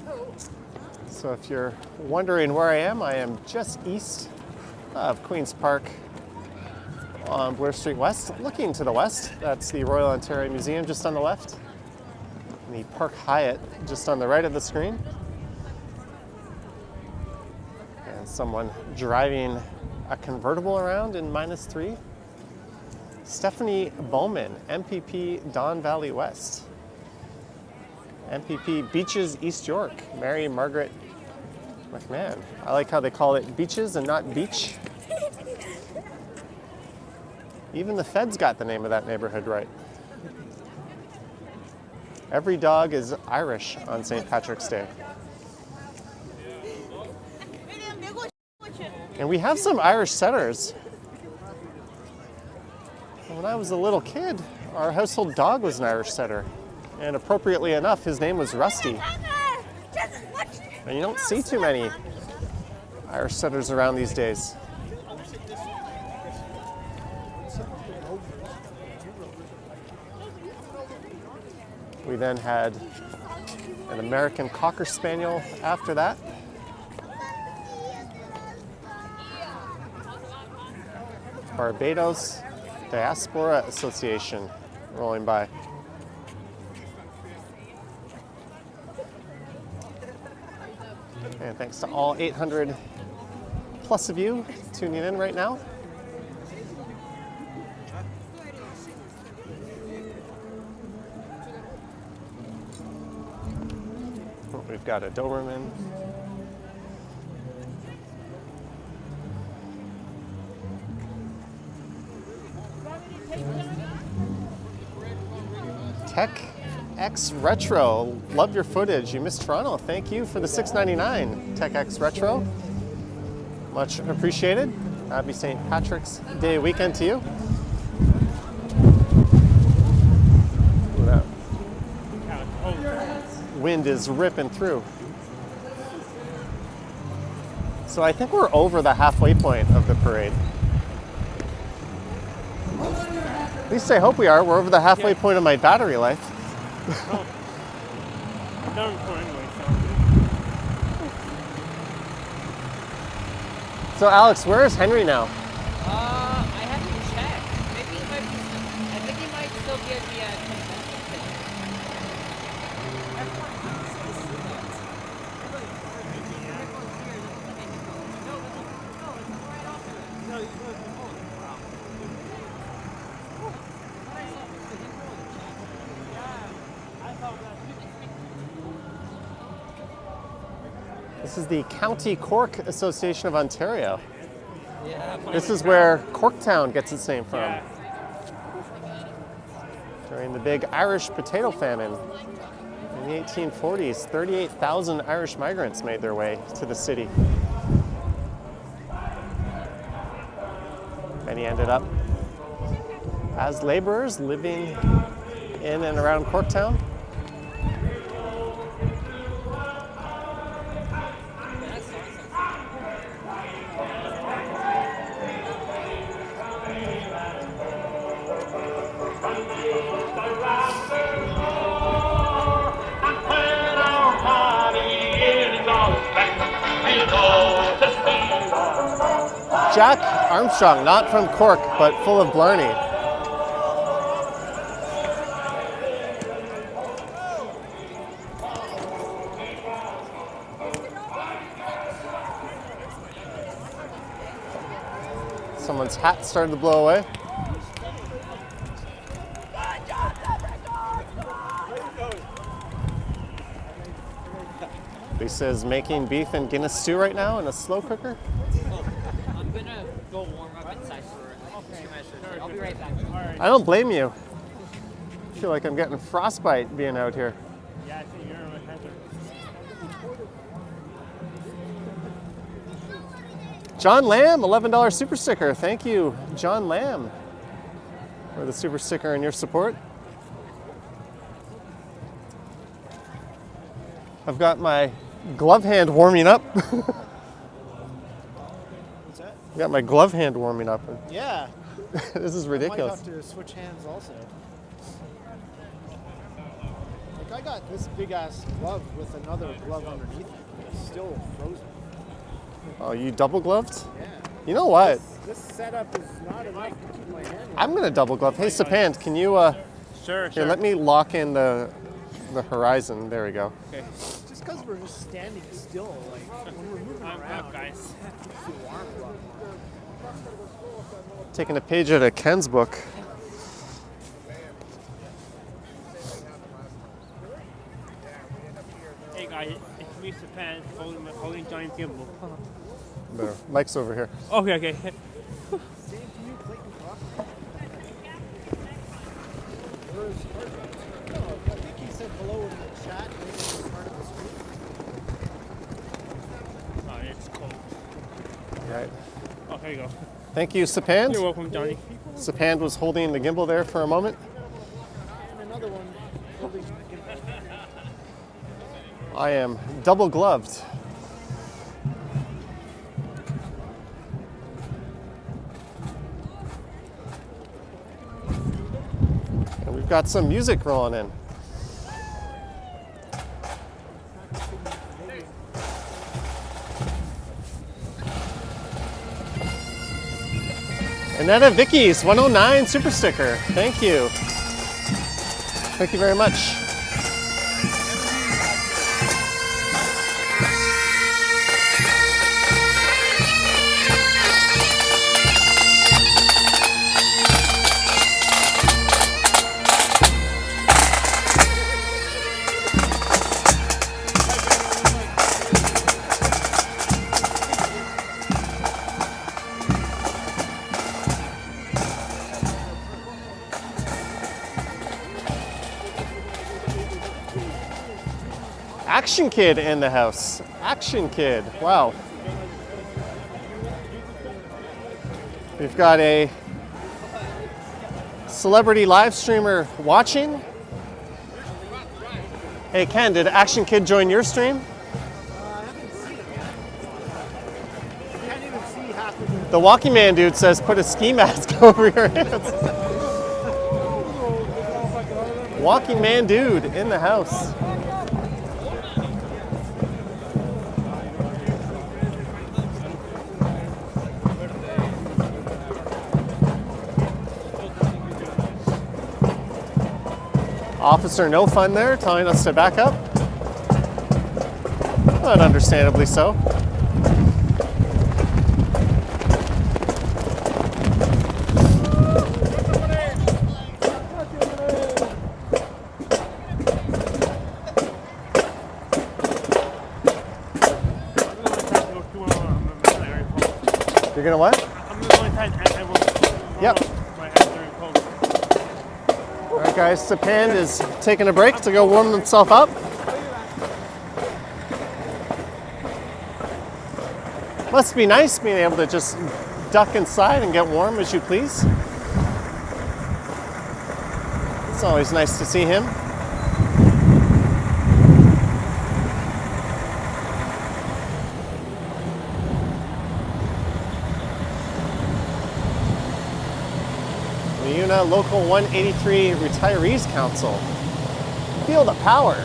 Speaker 6: know.
Speaker 1: So if you're wondering where I am just east of Queen's Park on Blair Street West. Looking to the west, that's the Royal Ontario Museum just on the left. And the Park Hyatt just on the right of the screen. And someone driving a convertible around in -3. Stephanie Bowman, MPP Don Valley West. MPP Beaches East York, Mary Margaret McMahon. I like how they call it beaches and not beach. Even the feds got the name of that neighborhood right. Every dog is Irish on St. Patrick's Day. And we have some Irish setters. When I was a little kid, our household dog was an Irish setter. And appropriately enough, his name was Rusty. And you don't see too many Irish setters around these days. We then had an American Cocker Spaniel after that. Barbados Diaspora Association rolling by. And thanks to all 800 plus of you tuning in right now. We've got a Doberman. Tech X Retro, love your footage. You missed Toronto. Thank you for the $6.99, Tech X Retro. Much appreciated. Happy St. Patrick's Day weekend to you. Look at that. Wind is ripping through. So I think we're over the halfway point of the parade. At least I hope we are. We're over the halfway point of my battery life.
Speaker 3: Done for anyway,
Speaker 1: So Alex, where is Henry now?
Speaker 6: I haven't checked. Maybe he might be. I think he might still be at the convention thing.
Speaker 1: This is the County Cork Association of Ontario.
Speaker 6: Yeah.
Speaker 1: This is where Corktown gets its name from. During the big Irish potato famine in the 1840s, 38,000 Irish migrants made their way to the city. Many ended up as laborers living in and around Corktown. Jack Armstrong, not from Cork, but full of Blarney. Someone's hat started to blow away. Lisa is making beef and Guinness stew right now in a slow cooker.
Speaker 6: I'm gonna go warm up inside for like 2 minutes. I'll be right back.
Speaker 1: I don't blame you. I feel like I'm getting frostbite being out here.
Speaker 3: Yeah, I think you're right.
Speaker 1: John Lamb, $11 super sticker. Thank you, John Lamb, for the super sticker and your support. I've got my glove hand warming up.
Speaker 4: What's that?
Speaker 1: I've got my glove hand warming up.
Speaker 4: Yeah.
Speaker 1: This is
Speaker 4: I
Speaker 1: ridiculous.
Speaker 4: might have to switch hands also. Like I got this big ass glove with another glove underneath it. It's still frozen.
Speaker 1: Oh, you double gloved?
Speaker 4: Yeah.
Speaker 1: You know what?
Speaker 4: This setup is not enough to keep my hand.
Speaker 1: I'm gonna double glove. Hey, Sapand, can you
Speaker 3: Sure,
Speaker 1: here? Let me lock in the horizon. There we go.
Speaker 3: Okay.
Speaker 4: Just because we're just standing still, like when we're moving
Speaker 3: I'm
Speaker 4: around,
Speaker 3: up, guys.
Speaker 4: it keeps you warm a lot more.
Speaker 1: Taking a page out of Ken's book.
Speaker 3: Hey guys, it's me, Japan, holding giant gimbal.
Speaker 1: There, Mike's over here.
Speaker 3: Okay, okay.
Speaker 4: Same to you, Clayton Crawford. Where's Hardman? No, I think he said hello in the chat. Maybe it's part of the stream.
Speaker 3: Oh, it's cold.
Speaker 1: Right.
Speaker 3: Oh, here you go.
Speaker 1: Thank you, Sapand.
Speaker 3: You're welcome, Johnny.
Speaker 1: Sapand was holding the gimbal there for a moment.
Speaker 4: And another one holding the gimbal.
Speaker 1: I am double gloved. And we've got some music rolling in. Annetta Vicky's 109 super sticker. Thank you. Thank you very much. Action Kid in the house. Action Kid. Wow. We've got a celebrity live streamer watching. Hey Ken, did Action Kid join your stream?
Speaker 4: I haven't seen it yet. Can't even see half of it.
Speaker 1: The Walking Man dude says put a ski mask over your hands. Walking Man dude in the house. Officer No Fun there telling us to back up. But understandably so. You're gonna what?
Speaker 3: I'm gonna go inside and I will.
Speaker 1: Yep.
Speaker 3: My answer in code.
Speaker 1: All right, guys. Sapan is taking a break to go warm himself up. Must be nice being able to just duck inside and get warm as you please. It's always nice to see him. Una Local 183 Retirees Council. Feel the power.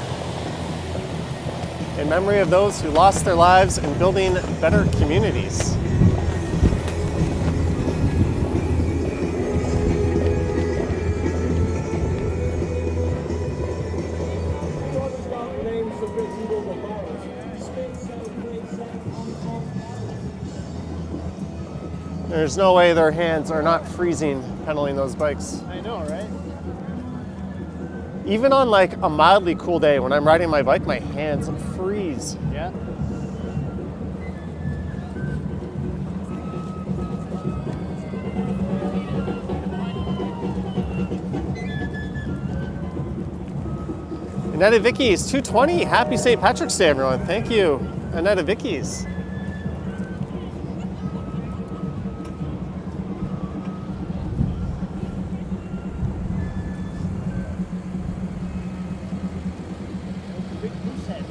Speaker 1: In memory of those who lost their lives in building better communities. There's no way their hands are not freezing pedaling those bikes.
Speaker 4: I know, right?
Speaker 1: Even on like a mildly cool day when I'm riding my bike, my hands freeze.
Speaker 4: Yeah.
Speaker 1: Annetta Vicky's 220. Happy St. Patrick's Day, everyone. Thank you, Annetta Vicky's.
Speaker 4: Big goose head.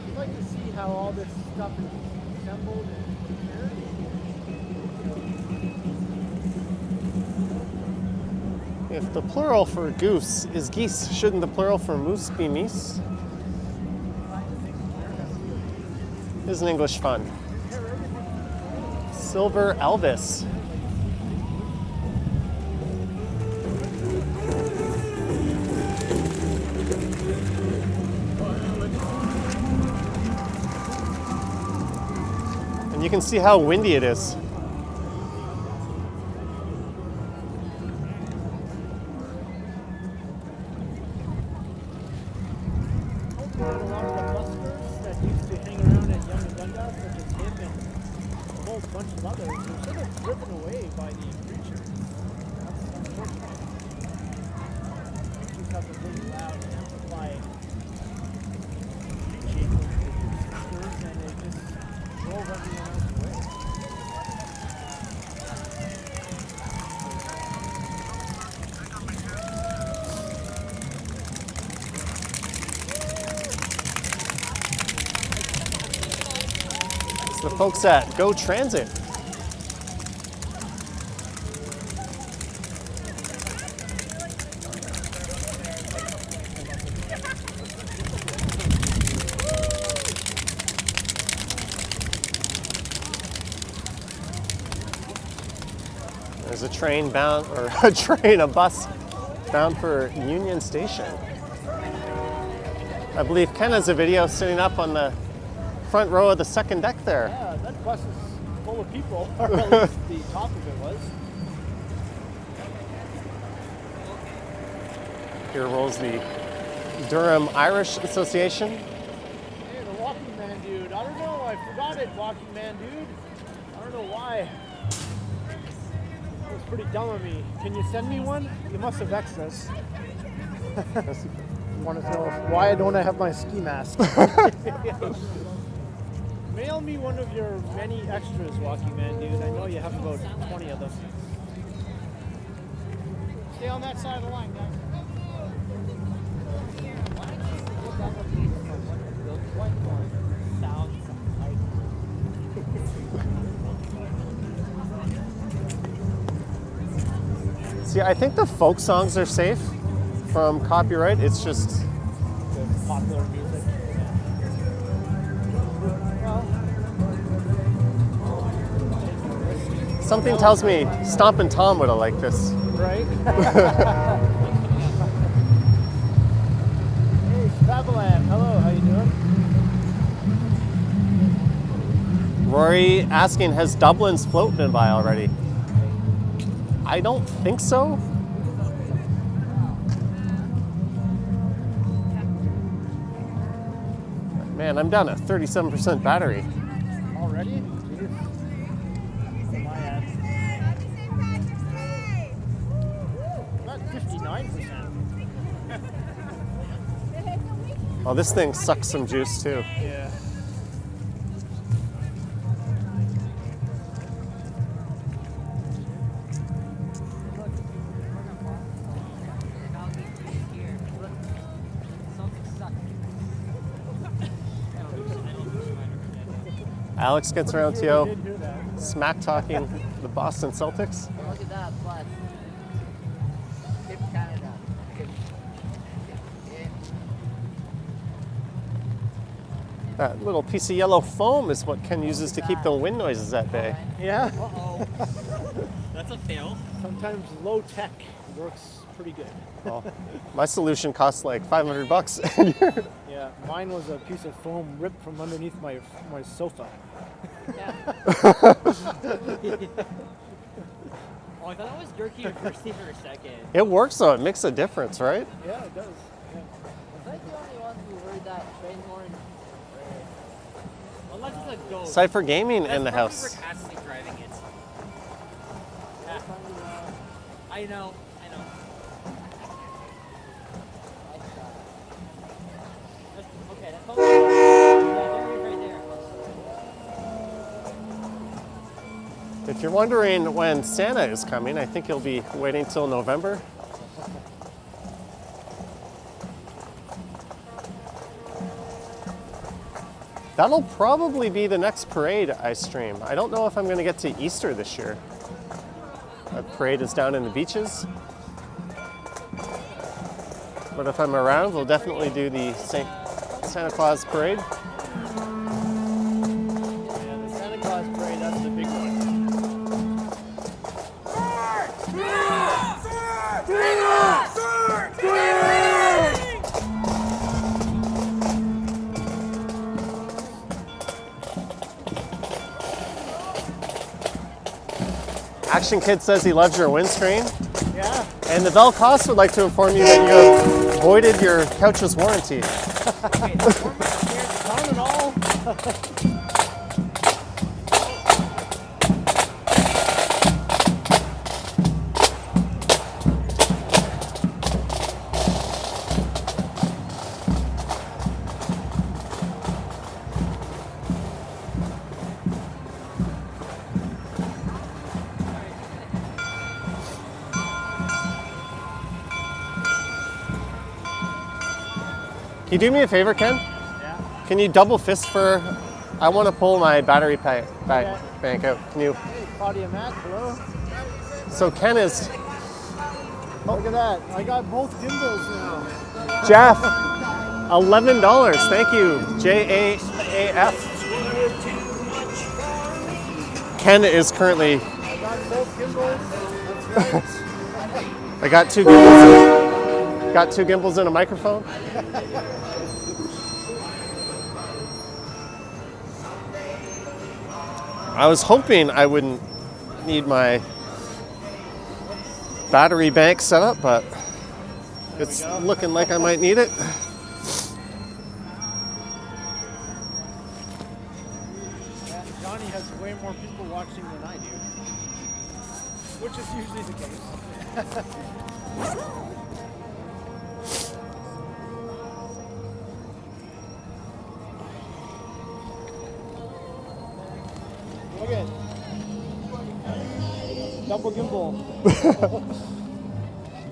Speaker 4: I'd like to see how all this stuff is assembled and prepared.
Speaker 1: If the plural for goose is geese, shouldn't the plural for moose be meese? Isn't English fun? Silver Elvis. And you can see how windy it is.
Speaker 4: A lot of the buskers that used to hang around at Young and Dundas, such as him and a whole bunch of others, were sort of driven away by the preachers. That's unfortunate. Preachers have a really loud, amplified preaching with the sisters, and it just drove everyone else away.
Speaker 1: It's the folks at Go Transit. There's a train bound, or a bus bound for Union Station. I believe Ken has a video sitting up on the front row of the second deck there.
Speaker 4: Yeah, that bus is full of people, or at least the top of it was.
Speaker 1: Here rolls the Durham Irish Association.
Speaker 4: Hey, the Walking Man dude. I don't know, I forgot it, Walking Man dude. I don't know why. It was pretty dumb of me. Can you send me one? You must have extras. Want to know why don't I have my ski mask? Mail me one of your many extras, Walking Man dude. I know you have about 20 of them.
Speaker 5: Stay on that side of the line, guys.
Speaker 1: See, I think the folk songs are safe from copyright. It's just
Speaker 4: The popular music.
Speaker 1: something tells me Stompin' Tom would have liked this.
Speaker 4: Right? Hey, Spabaland. Hello, how you doing?
Speaker 1: Rory asking, has Dublin's float been by already? I don't think so. Man, I'm down at 37% battery.
Speaker 4: Already? Jeez. My ad. I'm at 59%.
Speaker 1: Oh, this thing sucks some juice too.
Speaker 4: Yeah.
Speaker 1: Alex gets around to
Speaker 4: Did
Speaker 1: you,
Speaker 4: hear that.
Speaker 1: smack talking the Boston Celtics.
Speaker 6: Look at that, plus. Tip Canada.
Speaker 1: That little piece of yellow foam is what Ken uses to keep the wind noises at bay.
Speaker 4: Yeah.
Speaker 6: Uh-oh. That's a fail.
Speaker 4: Sometimes low tech works pretty good.
Speaker 1: Well, my solution costs like $500.
Speaker 4: Yeah, mine was a piece of foam ripped from underneath my sofa.
Speaker 6: Yeah. Oh, I thought that was jerky at first for a second.
Speaker 1: It works though, it makes a difference, right?
Speaker 4: Yeah, it does. Yeah.
Speaker 6: Was I the only one who heard that train horn? Unless it's a ghost.
Speaker 1: Cypher Gaming in the
Speaker 6: That's
Speaker 1: house.
Speaker 6: probably Cassidy driving it. Yeah. I know. Okay, that's all. Yeah, there he is right there.
Speaker 1: If you're wondering when Santa is coming, I think he'll be waiting till November. That'll probably be the next parade I stream. I don't know if I'm going to get to Easter this year. That parade is down in the beaches. But if I'm around, we'll definitely do the Santa Claus parade.
Speaker 4: Yeah, the Santa Claus parade, that's the big one.
Speaker 1: Action Kid says he loves your windscreen.
Speaker 4: Yeah.
Speaker 1: And the Bell Cost would like to inform you that you have voided your couch's warranty.
Speaker 6: Okay, the former stairs
Speaker 4: Not at all.
Speaker 1: Can you do me a favor, Ken?
Speaker 4: Yeah.
Speaker 1: Can you double fist for? I want to pull my battery
Speaker 4: Okay.
Speaker 1: bank out. Can you?
Speaker 4: Hey, Claudia Matt, hello.
Speaker 1: So Ken is
Speaker 4: Look at that. I got both gimbals now.
Speaker 1: Jeff. $11. Thank you, JAAF. Ken is currently.
Speaker 4: I got both gimbals. That's right.
Speaker 1: I got two gimbals. Got two gimbals and a microphone. I was hoping I wouldn't need my battery bank set up, but it's looking like I might need it.
Speaker 4: Yeah, Johnny has way more people watching than I do. Which is usually the case. Look at it. Double gimbal.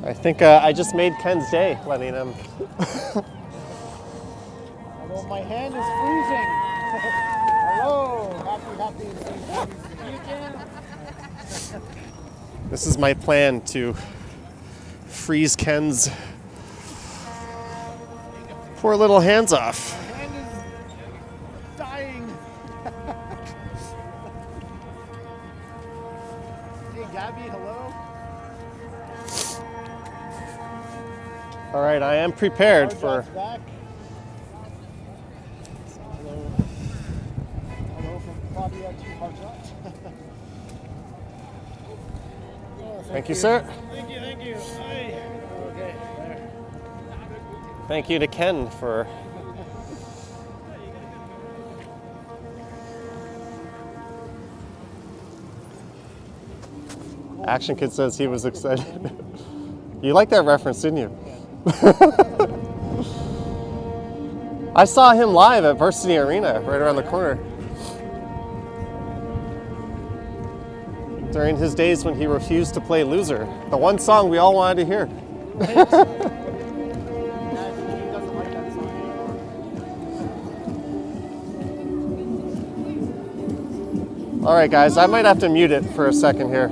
Speaker 1: I think I just made Ken's day letting him.
Speaker 4: Although my hand is freezing. Hello. Happy.
Speaker 1: This is my plan to freeze Ken's poor little hands off.
Speaker 4: My hand is dying. Hey, Gabby, hello.
Speaker 1: All right, I am prepared
Speaker 4: Hard
Speaker 1: for.
Speaker 4: Drop's back. Hello. Hello from Fabia to Hard Drops. Oh,
Speaker 1: Thank you, sir.
Speaker 4: Thank you. Hi. Okay, there.
Speaker 1: Thank you to Ken for. Action Kid says he was excited. You like that reference, didn't you? I saw him live at Varsity Arena right around the corner. During his days when he refused to play Loser, the one song we all wanted to hear.
Speaker 4: He doesn't like that song anymore.
Speaker 1: All right, guys, I might have to mute it for a second here.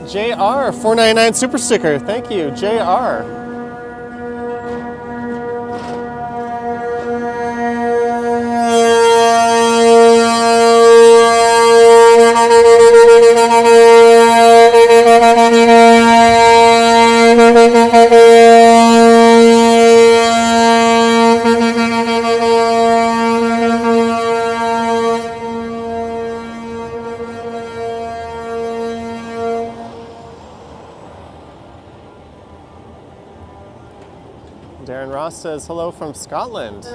Speaker 1: JR, 499 super sticker. Thank you, JR. Darren Ross says hello from Scotland.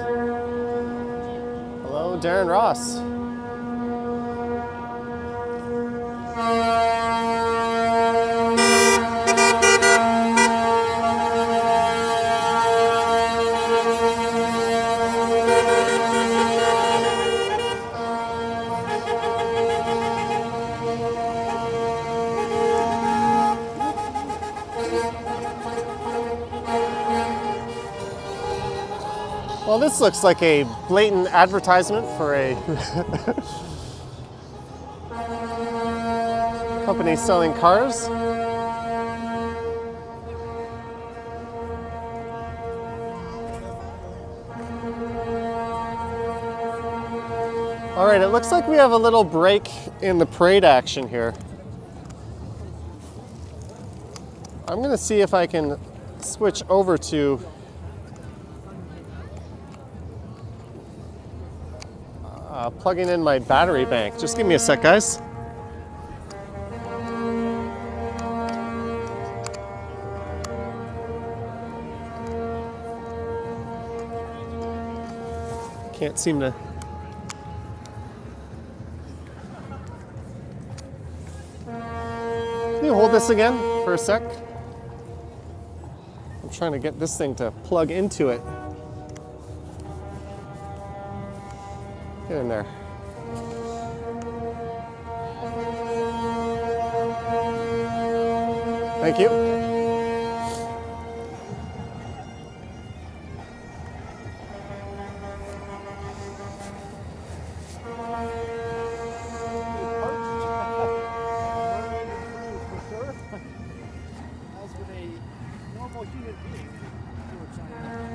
Speaker 1: Hello, Darren Ross. Well, this looks like a blatant advertisement for a company selling cars. All right, it looks like we have a little break in the parade action here. I'm gonna see if I can switch over to plugging in my battery bank. Just give me a sec, guys. Can't seem to. Can you hold this again for a sec? I'm trying to get this thing to plug into it. Get in there. Thank you.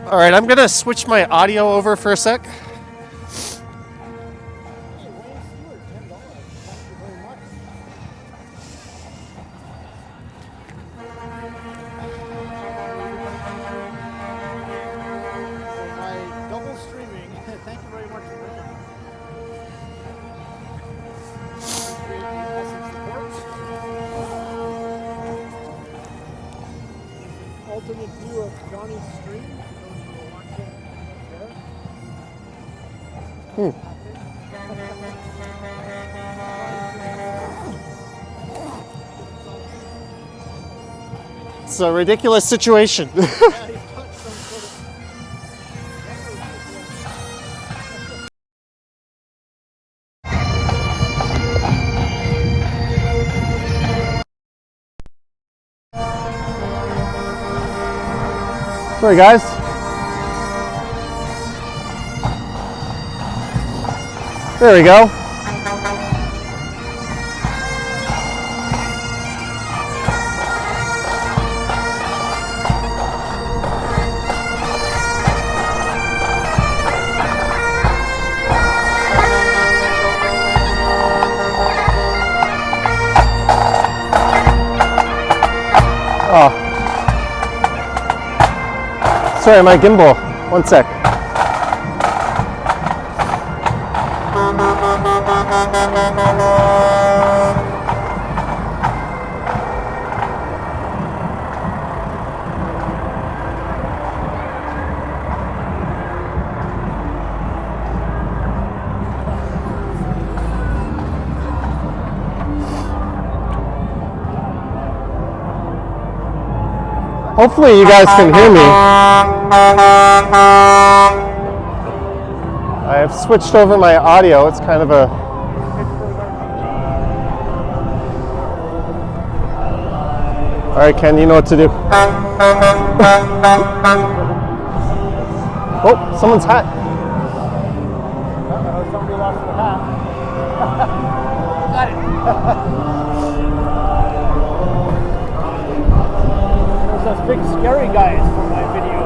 Speaker 1: All right, I'm gonna switch my audio over for a sec.
Speaker 4: Alternate view of Johnny's stream. For those who are watching there.
Speaker 1: It's a ridiculous situation. Sorry, guys. There we go. Oh. Sorry, my gimbal. One sec. Hopefully you guys can hear me. I have switched over my audio. It's kind of a... All right, Ken, you know what to do. Oh, someone's hat.
Speaker 4: Somebody lost the hat.
Speaker 6: Got it.
Speaker 4: There's those big scary guys from my video.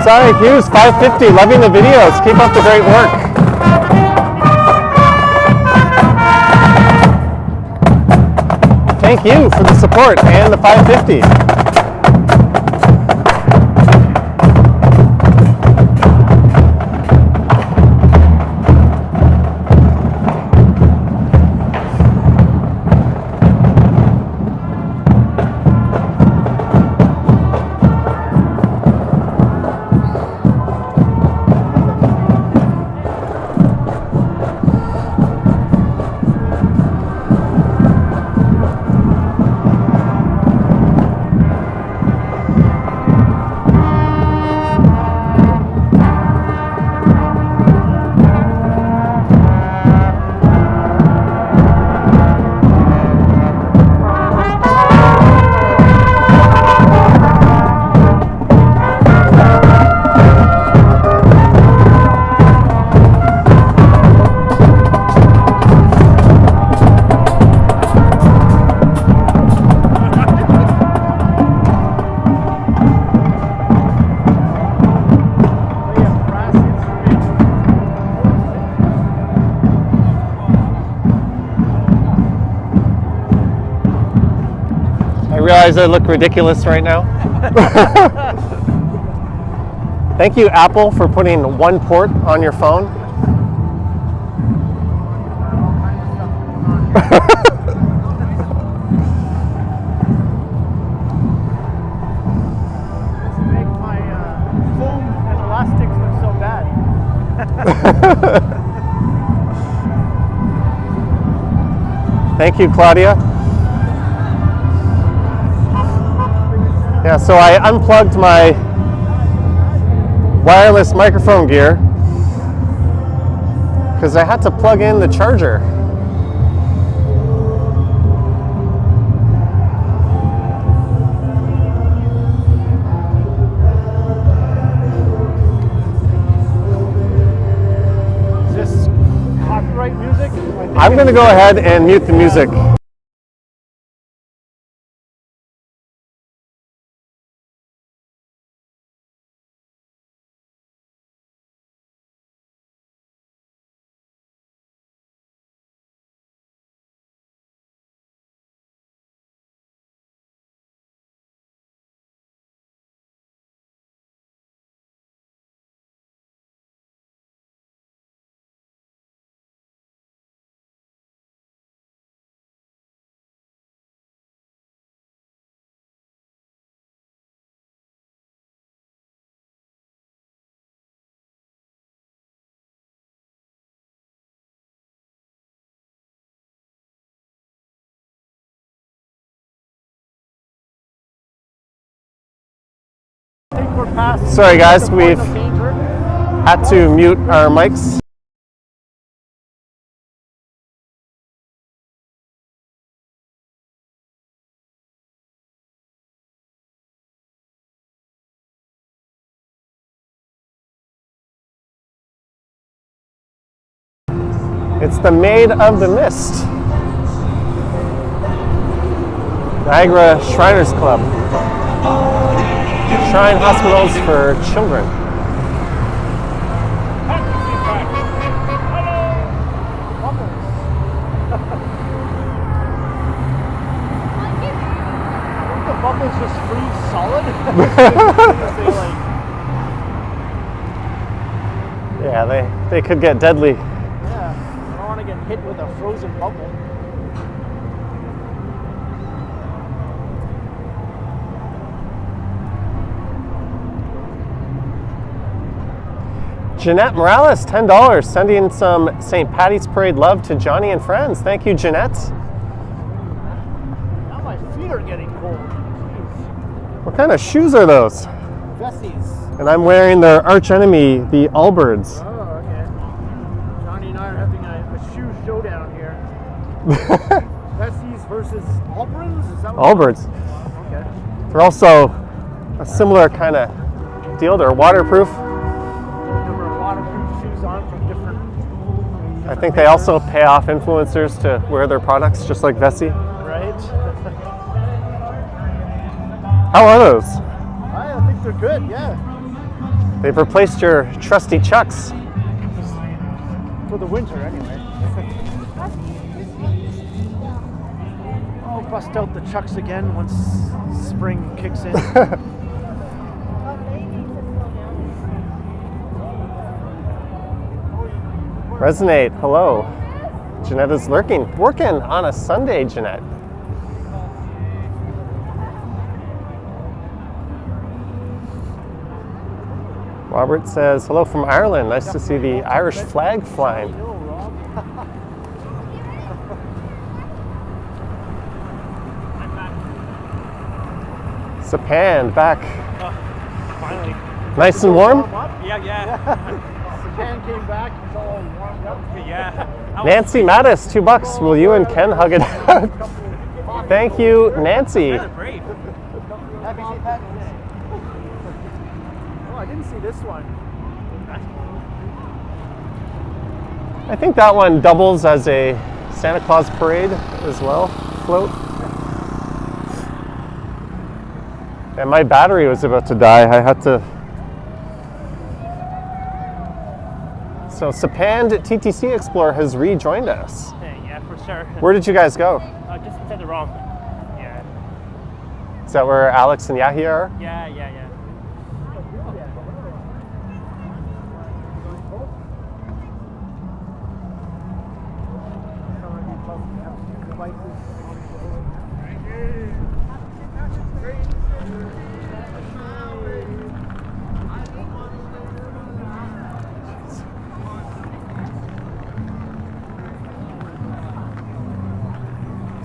Speaker 1: Sorry, Hughes, 550, loving the videos. Keep up the great work. Thank you for the support and the 550. realize I look ridiculous right now? Thank you, Apple, for putting one port on your phone.
Speaker 4: Make my foam and elastics look so bad.
Speaker 1: Thank you, Claudia. Yeah, so I unplugged my wireless microphone gear because I had to plug in the charger.
Speaker 4: Is this copyright music?
Speaker 1: I'm going to go ahead and mute the music.
Speaker 4: I think we're past.
Speaker 1: Sorry guys,
Speaker 4: the point
Speaker 1: we've
Speaker 4: of danger.
Speaker 1: had to mute our mics. It's the Maid of the Mist. Niagara Shriners Club. Shrine hospitals for children.
Speaker 4: The bubbles just freeze solid.
Speaker 1: Yeah, they could get deadly.
Speaker 4: Yeah, I don't want to get hit with a frozen bubble.
Speaker 1: Jeanette Morales, $10, sending some St. Patty's Parade love to Johnny and friends. Thank you, Jeanette.
Speaker 4: Now my feet are getting cold. Jeez.
Speaker 1: What kind of shoes are those?
Speaker 4: Vessies.
Speaker 1: And I'm wearing their arch enemy, the Allbirds.
Speaker 4: Oh, okay. Johnny and I are having a shoe showdown here. Vessies versus Allbirds? Is that what?
Speaker 1: Allbirds.
Speaker 4: Okay.
Speaker 1: They're also a similar kind of deal. They're waterproof.
Speaker 4: Number of waterproof shoes on from different
Speaker 1: I think they also pay off influencers to wear their products, just like Vessi.
Speaker 4: right?
Speaker 1: How are those?
Speaker 4: I think they're good, yeah.
Speaker 1: They've replaced your trusty Chucks.
Speaker 4: For the winter, anyway. I'll bust out the Chucks again once spring kicks in.
Speaker 1: Resonate, hello. Jeanette is working on a Sunday, Jeanette. Robert says, hello from Ireland. Nice to see the Irish flag flying.
Speaker 4: No, Rob.
Speaker 1: Sapan back.
Speaker 3: Finally.
Speaker 1: Nice and warm.
Speaker 3: Yeah.
Speaker 4: Sapan came back, he's all warmed up.
Speaker 3: Yeah.
Speaker 1: Nancy Mattis, $2. Will you and Ken hug it out? Thank you, Nancy.
Speaker 3: Kind of brave.
Speaker 4: Happy St. Patrick's Day. Oh, I didn't see this one.
Speaker 1: I think that one doubles as a Santa Claus parade as well, float. And my battery was about to die. I had to. So Sapand TTC Explorer has rejoined us.
Speaker 3: Yeah, for sure.
Speaker 1: Where did you guys go?
Speaker 3: Just inside the ROM. Yeah.
Speaker 1: Is that where Alex and Yahya are?
Speaker 6: Yeah.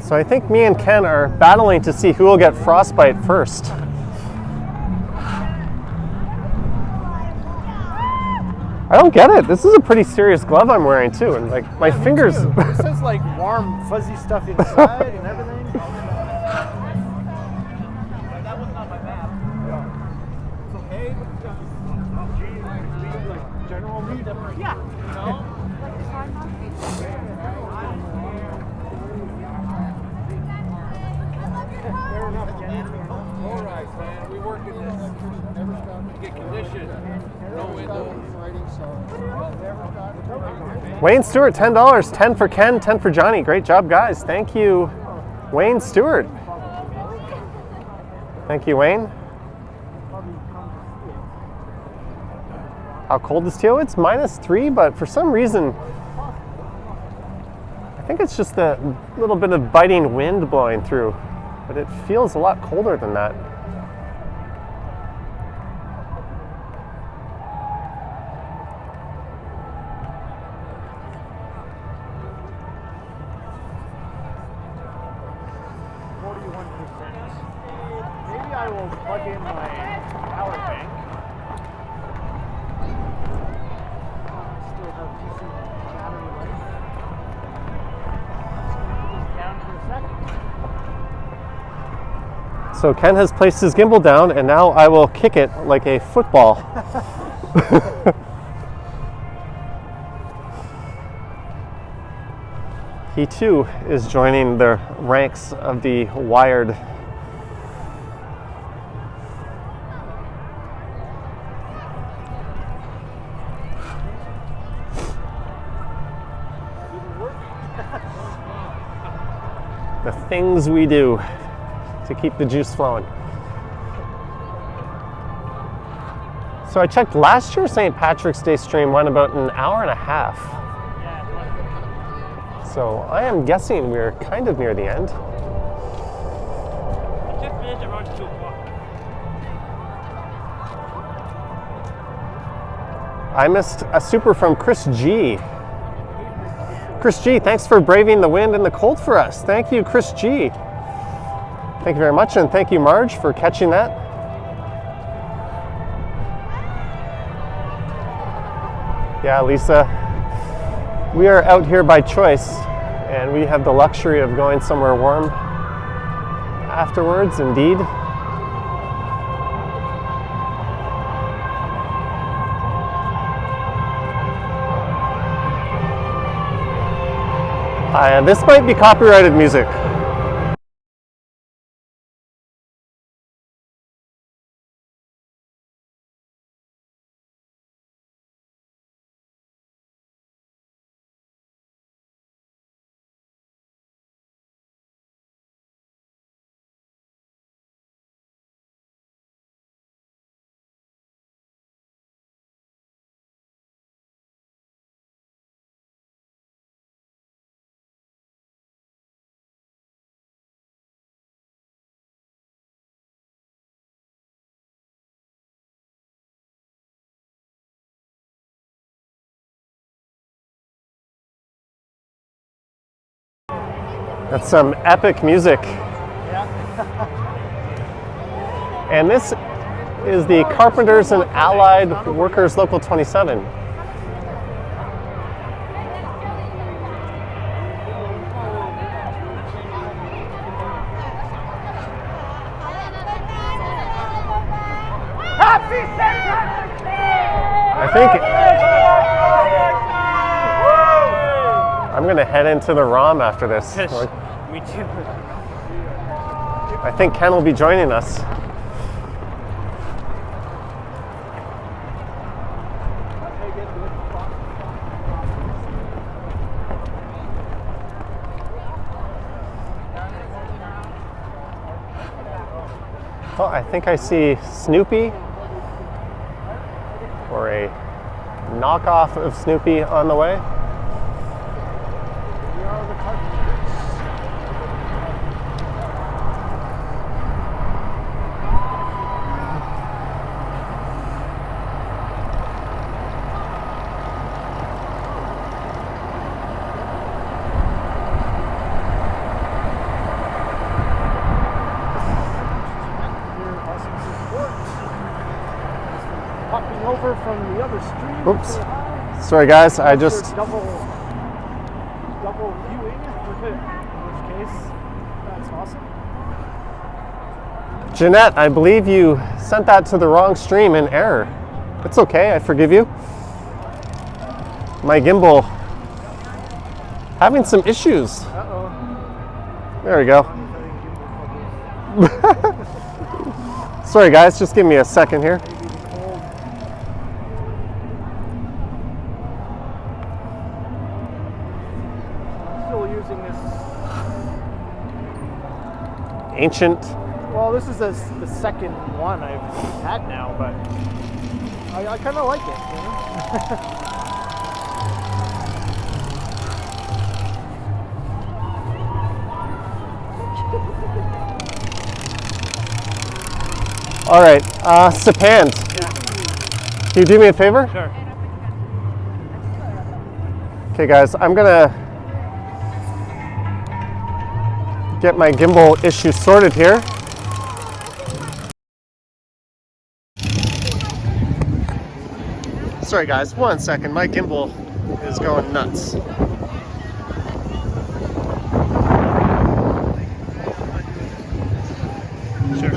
Speaker 1: So I think me and Ken are battling to see who will get frostbite first. I don't get it. This is a pretty serious glove I'm wearing too, and like my fingers.
Speaker 4: It says like warm, fuzzy stuff inside and everything. That wasn't on my map. It's okay. Like general read. Yeah. No. Fair enough, Jenny.
Speaker 7: All right, man. We work in this. Never stop. Get conditioned. No windows.
Speaker 1: Wayne Stewart, $10. 10 for Ken, 10 for Johnny. Great job, guys. Thank you, Wayne Stewart. Thank you, Wayne. How cold is Teo? It's -3, but for some reason, I think it's just a little bit of biting wind blowing through, but it feels a lot colder than that.
Speaker 4: Maybe I will plug in my power bank. Still have decent battery life. Just down for a second.
Speaker 1: So Ken has placed his gimbal down, and now I will kick it like a football. He too is joining the ranks of the wired. The things we do to keep the juice flowing. So I checked last year's St. Patrick's Day stream went about an hour and a half. So I am guessing we're kind of near the end.
Speaker 3: Just finished around 2 o'clock.
Speaker 1: I missed a super from Chris G. Chris G, thanks for braving the wind and the cold for us. Thank you, Chris G. Thank you very much, and thank you, Marge, for catching that. Yeah, Lisa, we are out here by choice, and we have the luxury of going somewhere warm afterwards, indeed. This might be copyrighted music. That's some epic music. And this is the Carpenters and Allied Workers Local 27. I think I'm gonna head into the ROM after this.
Speaker 3: Me too.
Speaker 1: I think Ken will be joining us. Oh, I think I see Snoopy, or a knockoff of Snoopy on the way.
Speaker 4: We are the carpenters. Your awesome support. Popping over from the other stream.
Speaker 1: Oops.
Speaker 4: to say hi.
Speaker 1: Sorry guys, I
Speaker 4: Double
Speaker 1: just
Speaker 4: viewing, in which case, that's awesome.
Speaker 1: Jeanette, I believe you sent that to the wrong stream in error. It's okay, I forgive you. My gimbal having some issues.
Speaker 4: Uh-oh.
Speaker 1: There we go. Sorry guys, just give me a second here.
Speaker 4: I'm still using this.
Speaker 1: Ancient.
Speaker 4: Well, this is the second one I've had now, but I kind of like it, you know?
Speaker 1: All right, Sapand, can you do me a favor?
Speaker 3: Sure.
Speaker 1: Okay guys, I'm gonna get my gimbal issue sorted here. Sorry guys, 1 second, my gimbal is going nuts.
Speaker 3: Sure.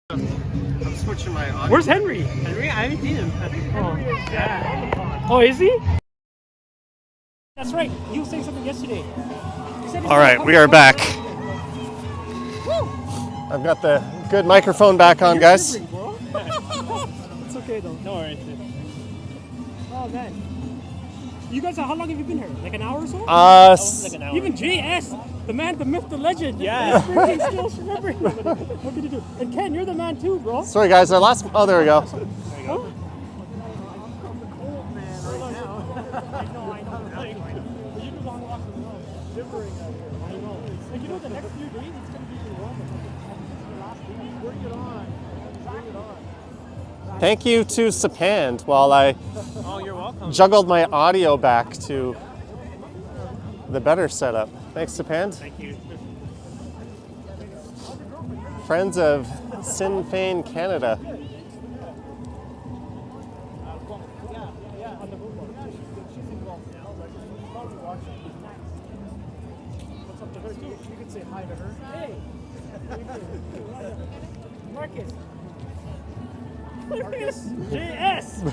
Speaker 1: I'm switching my audio.
Speaker 3: Where's Henry? Henry? I haven't seen him. Oh, is he?
Speaker 5: That's right. You were saying something yesterday.
Speaker 1: All right, we are back. I've got the good microphone back on, guys.
Speaker 5: It's okay though.
Speaker 3: No worries.
Speaker 5: Oh man. You guys, how long have you been here? Like an hour or so?
Speaker 3: Like an hour.
Speaker 5: Even JS, the man, the myth, the legend.
Speaker 3: Yeah.
Speaker 5: He's freaking still remembering. What can you do? And Ken, you're the man too, bro.
Speaker 1: Sorry guys, I lost, oh there we go.
Speaker 5: Huh?
Speaker 4: I'm the cold man right now.
Speaker 5: I know. Like, you do long walks as well. Shivering out here. I know. Like, you know, the next few days it's gonna be even warmer. The last week.
Speaker 4: Bring it on. Bring it on.
Speaker 1: Thank you to Sapand while I
Speaker 3: Oh, you're welcome.
Speaker 1: juggled my audio back to the better setup. Thanks, Sapand.
Speaker 3: Thank you.
Speaker 1: Friends of Sinn Féin Canada.
Speaker 4: Yeah, on the football. Yeah, she's involved now. Like, she's probably watching. What's up to her too? You can say hi to her.
Speaker 5: Hey. Marcus. Marcus. JS.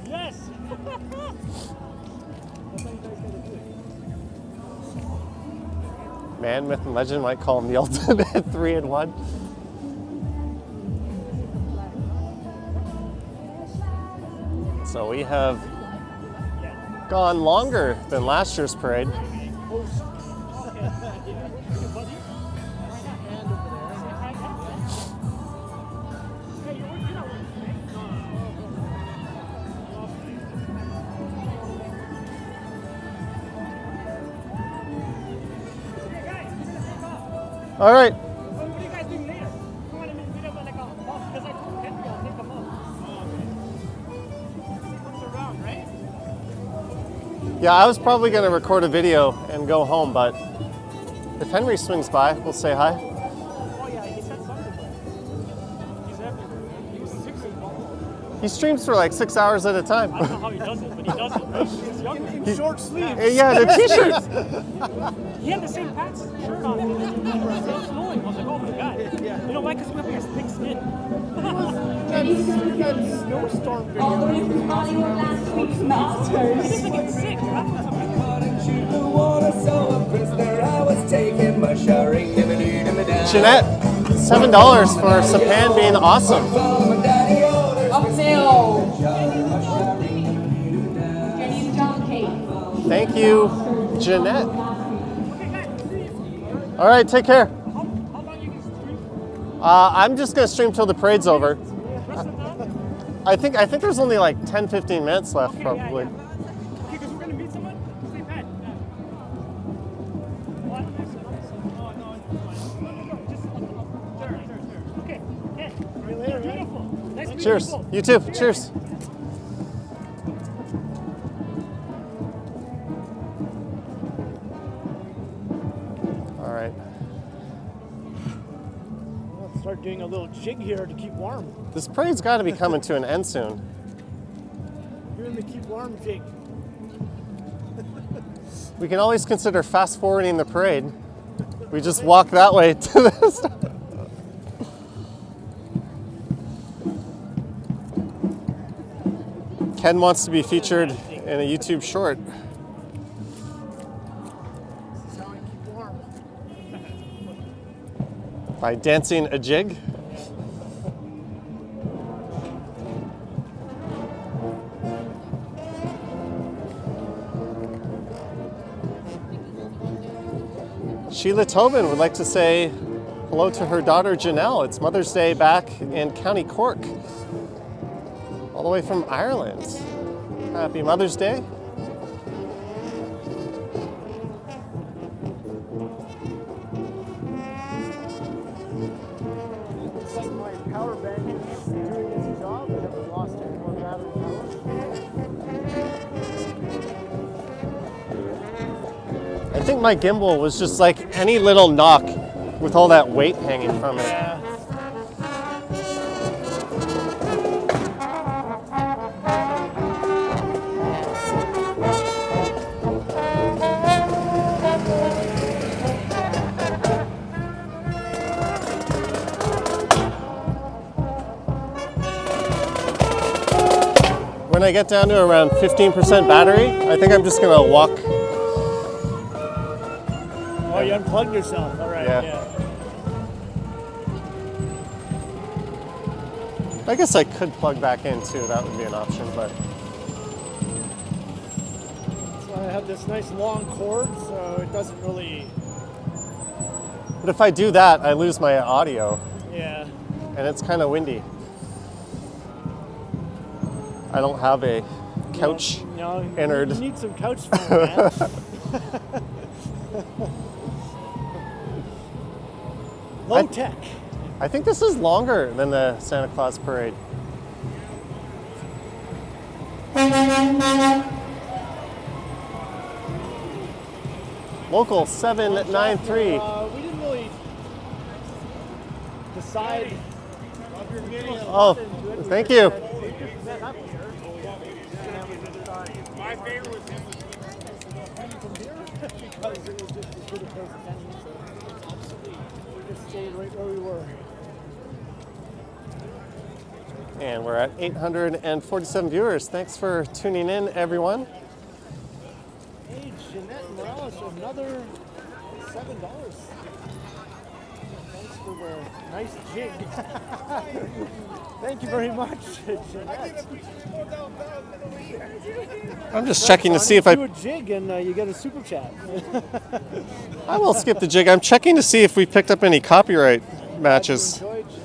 Speaker 5: Yes.
Speaker 4: That's how you guys gotta do it.
Speaker 1: Man, myth, and legend might call him the ultimate 3-in-1. So we have gone longer than last year's parade.
Speaker 4: And
Speaker 1: All right.
Speaker 5: What are you guys doing later? You want to meet up like a bus? Because I told Henry I'll take a bus. He comes around, right?
Speaker 1: Yeah, I was probably going to record a video and go home, but if Henry swings by, we'll say hi.
Speaker 5: Oh yeah, he said something. He's everywhere. He was 6 in Buffalo.
Speaker 1: He streams for like 6 hours at a time.
Speaker 5: I don't know how he does it, but he does it. Right? He's younger.
Speaker 4: In short sleeves.
Speaker 1: Yeah, the t-shirts.
Speaker 5: He had the same pants shirt on. It was snowing. I was like, oh my god.
Speaker 4: Yeah.
Speaker 5: You know why? Because we have his thick skin.
Speaker 4: That snowstorm video.
Speaker 8: All the way from Hollywood last week from the Oscars.
Speaker 5: He just like it's sick. That's what's amazing.
Speaker 1: Jeanette, $7 for Sapan being awesome.
Speaker 8: Uphill. Jenny's John Kate.
Speaker 1: Thank you, Jeanette. All right, take care.
Speaker 5: How long you can stream?
Speaker 1: I'm just gonna stream till the parade's over.
Speaker 5: Rest of the time?
Speaker 1: I think there's only like 10-15 minutes left,
Speaker 5: Okay,
Speaker 1: probably.
Speaker 5: Yeah. Okay, because we're gonna meet someone. Stay pat. What? Oh no, it's fine. No, just sure. Okay. Okay.
Speaker 4: See you later, man.
Speaker 5: Beautiful. Nice meeting
Speaker 1: Cheers.
Speaker 5: you both.
Speaker 1: You too. Cheers. All right.
Speaker 4: Let's start doing a little jig here to keep warm.
Speaker 1: This parade's got to be coming to an end soon.
Speaker 4: You're in the keep warm jig.
Speaker 1: We can always consider fast forwarding the parade. We just walk that way to this. Ken wants to be featured in a YouTube short.
Speaker 4: This is how I keep warm.
Speaker 1: By dancing a jig. Sheila Tobin would like to say hello to her daughter Janelle. It's Mother's Day back in County Cork, all the way from Ireland. Happy Mother's Day.
Speaker 4: Looks like my power bank is doing its job. I haven't lost any more battery power.
Speaker 1: I think my gimbal was just like any little knock with all that weight hanging from it.
Speaker 4: Yeah.
Speaker 1: When I get down to around 15% battery, I think I'm just gonna walk.
Speaker 4: Oh, you unplugged yourself. All right.
Speaker 1: Yeah. I guess I could plug back in too. That would be an option, but
Speaker 4: So I have this nice long cord, so it doesn't really.
Speaker 1: if I do that, I lose my audio,
Speaker 4: Yeah.
Speaker 1: and it's kind of windy. I don't have a couch.
Speaker 4: No,
Speaker 1: Innard.
Speaker 4: You need some couch foam, man. Low tech.
Speaker 1: I think this is longer than the Santa Claus parade. Local 793.
Speaker 4: We didn't really decide.
Speaker 1: Oh, thank you.
Speaker 7: My favorite was him.
Speaker 4: Because it was just as good a place as any, so we just stayed right where we were.
Speaker 1: And we're at 847 viewers. Thanks for tuning in, everyone.
Speaker 4: Hey, Jeanette Morales, another $7. Thanks for the nice jig. Thank you very much, Jeanette.
Speaker 1: I'm just checking to see if
Speaker 4: do a jig and you get a super chat.
Speaker 1: I will skip the jig. I'm checking to see if we picked up any copyright matches.
Speaker 4: Enjoy, Jeanette.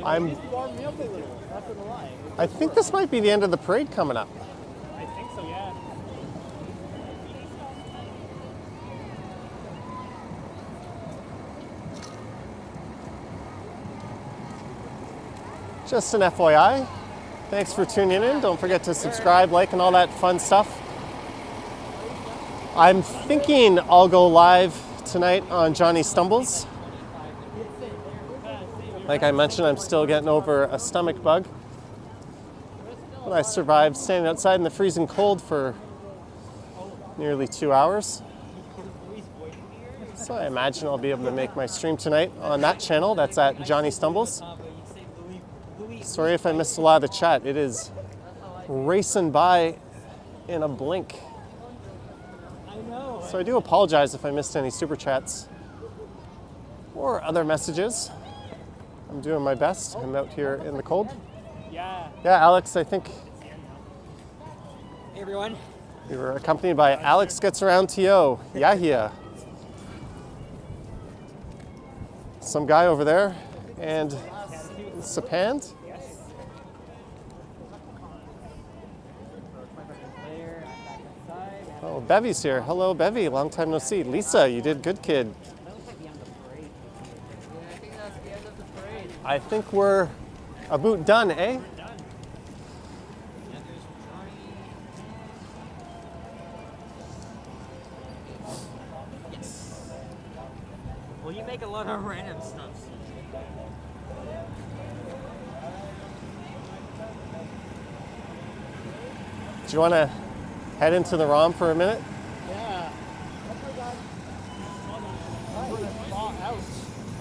Speaker 1: I'm
Speaker 4: It warmed me up a little, not gonna lie.
Speaker 1: I think this might be the end of the parade coming up.
Speaker 5: I think so, yeah.
Speaker 1: Just an FYI. Thanks for tuning in. Don't forget to subscribe, like, and all that fun stuff. I'm thinking I'll go live tonight on Johnny Stumbles. Like I mentioned, I'm still getting over a stomach bug. But I survived standing outside in the freezing cold for nearly 2 hours. So I imagine I'll be able to make my stream tonight on that channel. That's at Johnny Stumbles. Sorry if I missed a lot of the chat. It is racing by in a blink. So I do apologize if I missed any super chats or other messages. I'm doing my best. I'm out here in the cold.
Speaker 5: Yeah.
Speaker 1: Yeah, Alex, I think
Speaker 6: Hey everyone.
Speaker 1: we were accompanied by Alex Gets Around TO. Yahia. Some guy over there. And Sapand. Oh, Bevy's here. Hello, Bevy. Long time no see. Lisa, you did good, kid. I think we're about done, eh?
Speaker 6: Well, you make a lot of random stuff.
Speaker 1: Do you want to head into the ROM for a minute?
Speaker 4: Yeah. Oh my god. I'm gonna fall out.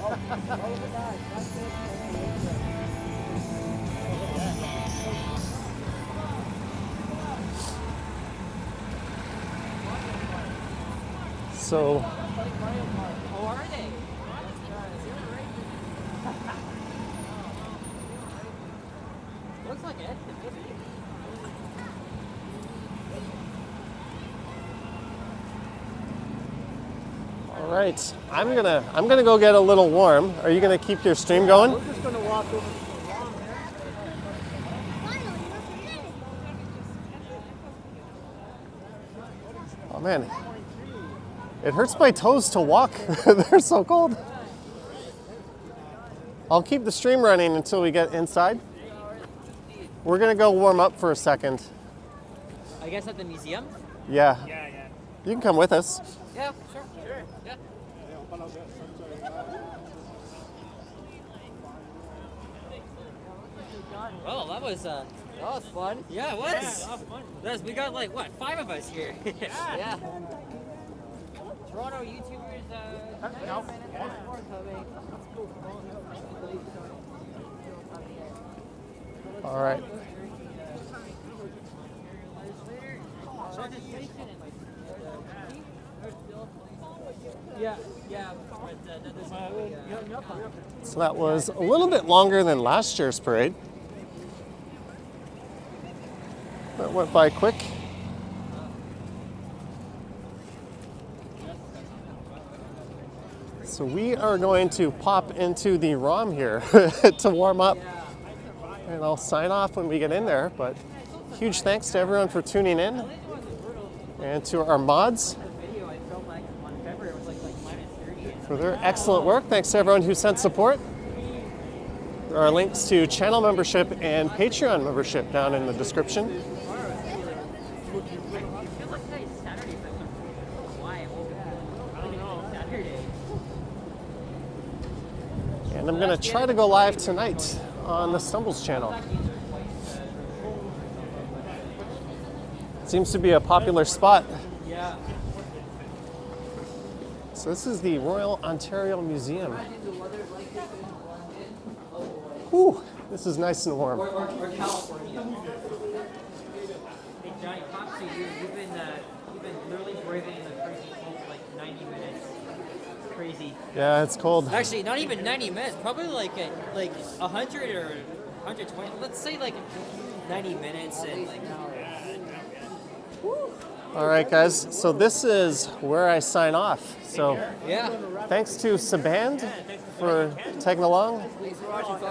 Speaker 4: Oh my god. That's it.
Speaker 1: So,
Speaker 6: Oh, are they? Looks like it.
Speaker 1: all right. I'm gonna go get a little warm. Are you gonna keep your stream going?
Speaker 4: We're just gonna walk over to the lawn there.
Speaker 1: Oh man, it hurts my toes to walk. They're so cold. I'll keep the stream running until we get inside. We're gonna go warm up for a second.
Speaker 6: I guess at the museum?
Speaker 1: Yeah.
Speaker 5: Yeah, yeah.
Speaker 1: You can come with us.
Speaker 6: Yeah, sure. Yeah. Well, that was fun. Yeah, it was. We got like what, 5 of us here. Yeah. Toronto YouTubers.
Speaker 1: All right.
Speaker 6: Yeah.
Speaker 1: So that was a little bit longer than last year's parade. That went by quick. So we are going to pop into the ROM here to warm up. And I'll sign off when we get in there. But huge thanks to everyone for tuning in. And to our mods for their excellent work. Thanks to everyone who sent support. There are links to channel membership and Patreon membership down in the description. And I'm going to try to go live tonight on the Stumbles channel. Seems to be a popular spot.
Speaker 6: Yeah.
Speaker 1: So this is the Royal Ontario Museum. Whew, this is nice and warm.
Speaker 6: Or California. Hey Johnny, props to you. You've been literally braving in the freezing cold for like 90 minutes. It's crazy.
Speaker 1: Yeah, it's cold.
Speaker 6: Actually, not even 90 minutes. Probably like 100 or 120. Let's say like 90 minutes and like.
Speaker 1: All right, guys. So this is where I sign off. So
Speaker 6: Yeah.
Speaker 1: thanks to Saband for tagging along.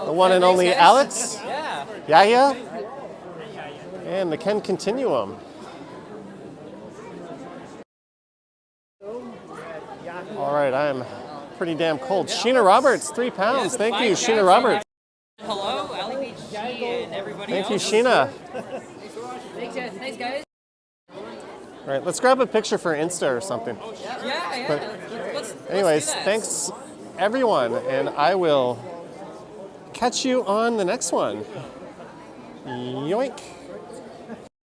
Speaker 1: The one and only Alex.
Speaker 6: Yeah.
Speaker 1: Yahya. And the Ken Continuum. All right, I'm pretty damn cold. Sheena Roberts, 3 pounds. Thank you, Sheena Roberts.
Speaker 6: Hello, Ali Beach G and everybody
Speaker 1: Thank you,
Speaker 6: else.
Speaker 1: Sheena.
Speaker 6: Thanks, guys.
Speaker 1: All right, let's grab a picture for Insta or something.
Speaker 6: Yeah.
Speaker 1: But
Speaker 6: Let's
Speaker 1: anyways,
Speaker 6: do that.
Speaker 1: thanks everyone, and I will catch you on the next one. Yoink.